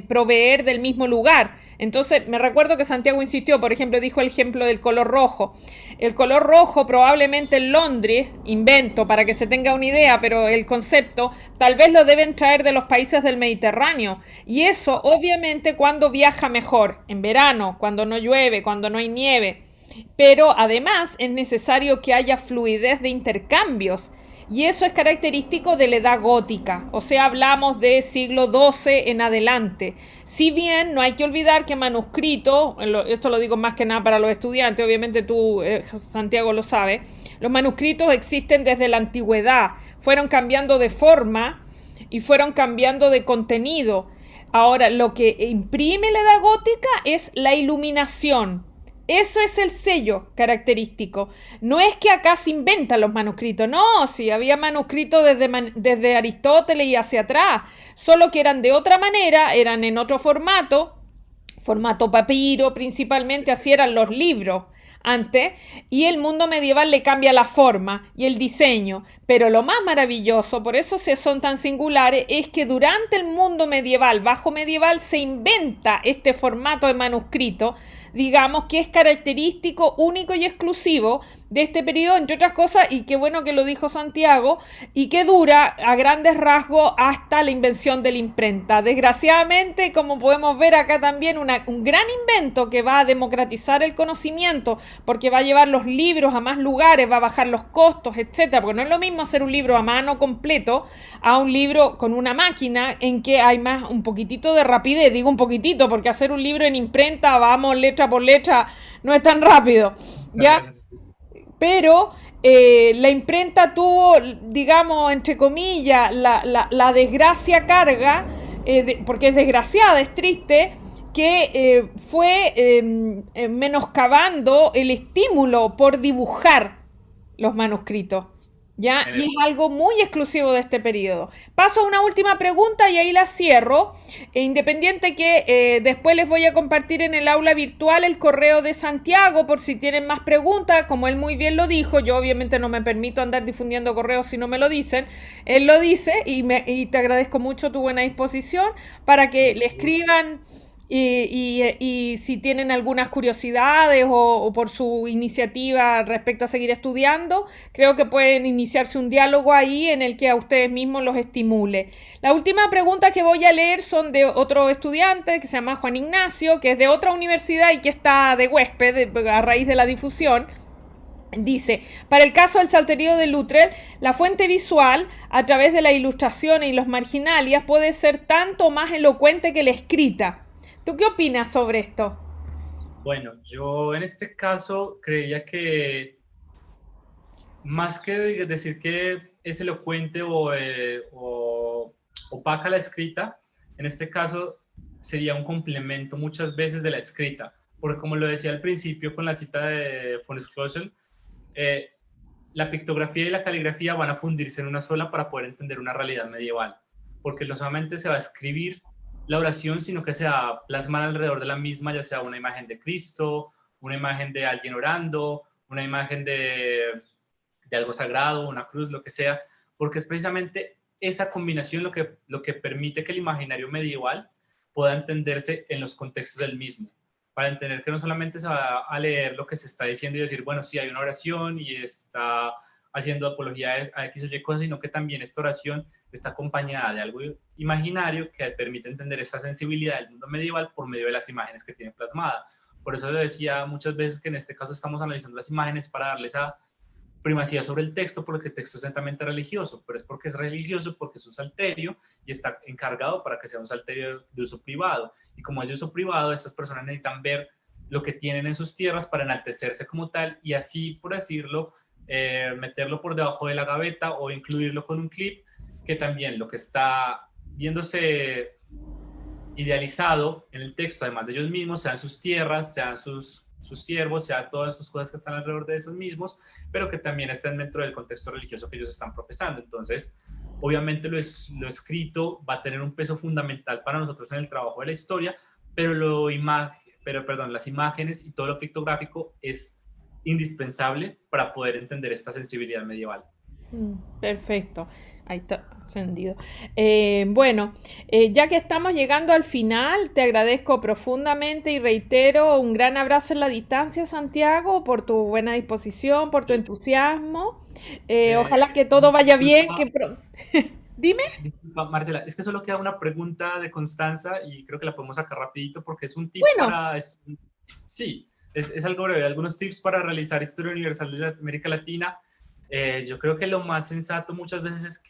proveer del mismo lugar. Entonces, me recuerdo que Santiago insistió, por ejemplo, dijo el ejemplo del color rojo. El color rojo probablemente en Londres, invento para que se tenga una idea, pero el concepto tal vez lo deben traer de los países del Mediterráneo. Y eso, obviamente, cuando viaja mejor, en verano, cuando no llueve, cuando no hay nieve. Pero además es necesario que haya fluidez de intercambios. Y eso es característico de la edad gótica, o sea, hablamos de siglo XII en adelante. Si bien no hay que olvidar que manuscritos, esto lo digo más que nada para los estudiantes, obviamente tú, Santiago, lo sabes, los manuscritos existen desde la antigüedad, fueron cambiando de forma y fueron cambiando de contenido. Ahora, lo que imprime la edad gótica es la iluminación. Eso es el sello característico. No es que acá se inventan los manuscritos, no, sí, había manuscritos desde Aristóteles y hacia atrás, solo que eran de otra manera, eran en otro formato papiro principalmente, así eran los libros antes, y el mundo medieval le cambia la forma y el diseño, pero lo más maravilloso, por eso son tan singulares, es que durante el mundo medieval, bajo medieval, se inventa este formato de manuscrito, digamos que es característico, único y exclusivo de este periodo, entre otras cosas, y qué bueno que lo dijo Santiago, y que dura a grandes rasgos hasta la invención de la imprenta. Desgraciadamente, como podemos ver acá también, un gran invento que va a democratizar el conocimiento, porque va a llevar los libros a más lugares, va a bajar los costos, etcétera, porque no es lo mismo hacer un libro a mano completo a un libro con una máquina en que hay más un poquitito de rapidez, digo un poquitito, porque hacer un libro en imprenta, vamos letra por letra, no es tan rápido, ¿ya? Pero la imprenta tuvo, digamos, entre comillas, la desgracia carga, porque es desgraciada, es triste, que fue menoscabando el estímulo por dibujar los manuscritos. ¿Ya? Y es algo muy exclusivo de este periodo. Paso a una última pregunta y ahí la cierro. Independiente que después les voy a compartir en el aula virtual el correo de Santiago por si tienen más preguntas. Como él muy bien lo dijo, yo obviamente no me permito andar difundiendo correos si no me lo dicen. Él lo dice y te agradezco mucho tu buena disposición para que le escriban y si tienen algunas curiosidades o por su iniciativa respecto a seguir estudiando, creo que pueden iniciarse un diálogo ahí en el que a ustedes mismos los estimule. La última pregunta que voy a leer son de otro estudiante que se llama Juan Ignacio, que es de otra universidad y que está de huésped a raíz de la difusión. Dice, para el caso del salterio de Luttrell, la fuente visual, a través de la ilustración y los marginalias, puede ser tanto más elocuente que la escrita. ¿Tú qué opinas sobre esto? Bueno, yo en este caso creía que más que decir que es elocuente o opaca la escrita, en este caso sería un complemento muchas veces de la escrita, porque como lo decía al principio con la cita de von Schlossel, eh, la pictografía y la caligrafía van a fundirse en una sola para poder entender una realidad medieval, porque no solamente se va a escribir la oración, sino que se va a plasmar alrededor de la misma, ya sea una imagen de Cristo, una imagen de alguien orando, una imagen de algo sagrado, una cruz, lo que sea, porque es precisamente esa combinación lo que permite que el imaginario medieval pueda entenderse en los contextos del mismo, para entender que no solamente se va a leer lo que se está diciendo y decir, bueno, sí hay una oración y está haciendo apología a X o Y cosas, sino que también esta oración está acompañada de algo imaginario que permite entender esa sensibilidad del mundo medieval por medio de las imágenes que tiene plasmada. Por eso le decía muchas veces que en este caso estamos analizando las imágenes para darles a primacía sobre el texto, porque el texto es netamente religioso, pero es porque es religioso, porque es un salterio y está encargado para que sea un salterio de uso privado. Y como es de uso privado, estas personas necesitan ver lo que tienen en sus tierras para enaltecerse como tal y así, por decirlo, meterlo por debajo de la gaveta o incluirlo con un clip que también lo que está viéndose idealizado en el texto, además de ellos mismos, sean sus tierras, sean sus siervos, sean todas sus cosas que están alrededor de esos mismos, pero que también estén dentro del contexto religioso que ellos están profesando. Entonces, obviamente lo escrito va a tener un peso fundamental para nosotros en el trabajo de la historia, pero, las imágenes y todo lo pictográfico es indispensable para poder entender esta sensibilidad medieval. Perfecto, ahí está encendido. Bueno, ya que estamos llegando al final, te agradezco profundamente y reitero un gran abrazo en la distancia, Santiago, por tu buena disposición, por tu entusiasmo. Ojalá que todo vaya bien. Dime. Disculpa, Marcela, es que solo queda una pregunta de Constanza y creo que la podemos sacar rapidito porque es un tip Bueno, para... Sí, es algo breve, algunos tips para realizar historia universal de América Latina. Yo creo que lo más sensato muchas veces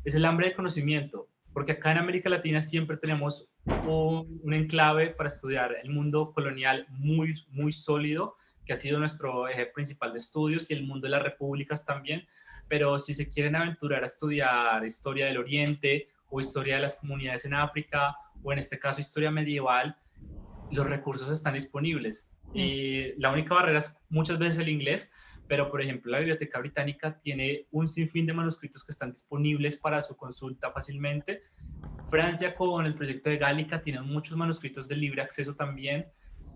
es el hambre de conocimiento, porque acá en América Latina siempre tenemos un enclave para estudiar el mundo colonial muy, muy sólido, que ha sido nuestro eje principal de estudios, y el mundo de las repúblicas también, pero si se quieren aventurar a estudiar historia del Oriente o historia de las comunidades en África, o en este caso historia medieval, los recursos están disponibles. Y la única barrera es muchas veces el inglés, pero por ejemplo la Biblioteca Británica tiene un sinfín de manuscritos que están disponibles para su consulta fácilmente. Francia con el proyecto de Gálica tiene muchos manuscritos de libre acceso también.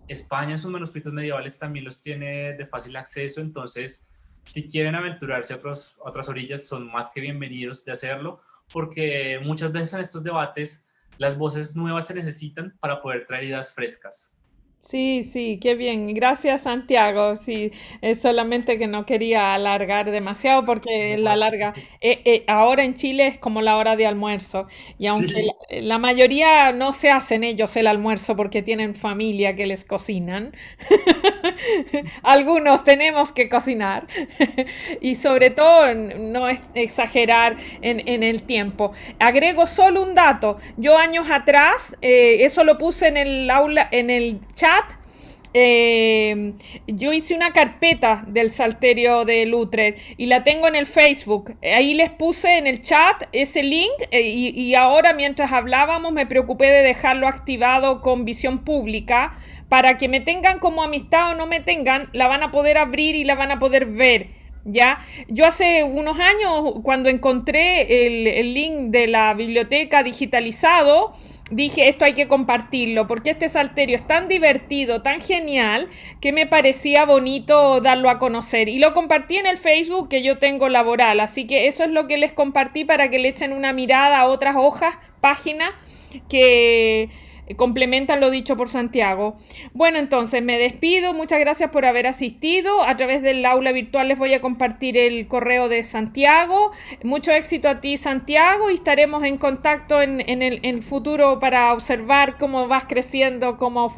España en sus manuscritos medievales también los tiene de fácil acceso, entonces si quieren aventurarse a otras orillas son más que bienvenidos de hacerlo, porque muchas veces en estos debates las voces nuevas se necesitan para poder traer ideas frescas. sí, sí, qué bien. Gracias, Santiago. Sí, es solamente que no quería alargar demasiado porque la larga, ahora en Chile es como la hora de almuerzo y aunque Sí, la mayoría no se hacen ellos el almuerzo porque tienen familia que les cocinan, algunos tenemos que cocinar y sobre todo no es exagerar en el tiempo. Agrego solo un dato. Yo años atrás, eso lo puse en el aula, en el chat. Yo hice una carpeta del Salterio de Luttrell y la tengo en el Facebook. Ahí les puse en el chat ese link y ahora mientras hablábamos me preocupé de dejarlo activado con visión pública para que me tengan como amistad o no me tengan, la van a poder abrir y la van a poder ver. ¿Ya? Yo hace unos años, cuando encontré el link de la biblioteca digitalizado, dije, esto hay que compartirlo, porque este salterio es tan divertido, tan genial, que me parecía bonito darlo a conocer. Y lo compartí en el Facebook que yo tengo laboral, así que eso es lo que les compartí para que le echen una mirada a otras hojas, páginas, que complementan lo dicho por Santiago. Bueno, entonces me despido, muchas gracias por haber asistido. A través del aula virtual les voy a compartir el correo de Santiago. Mucho éxito a ti, Santiago, y estaremos en contacto en el futuro para observar cómo vas creciendo como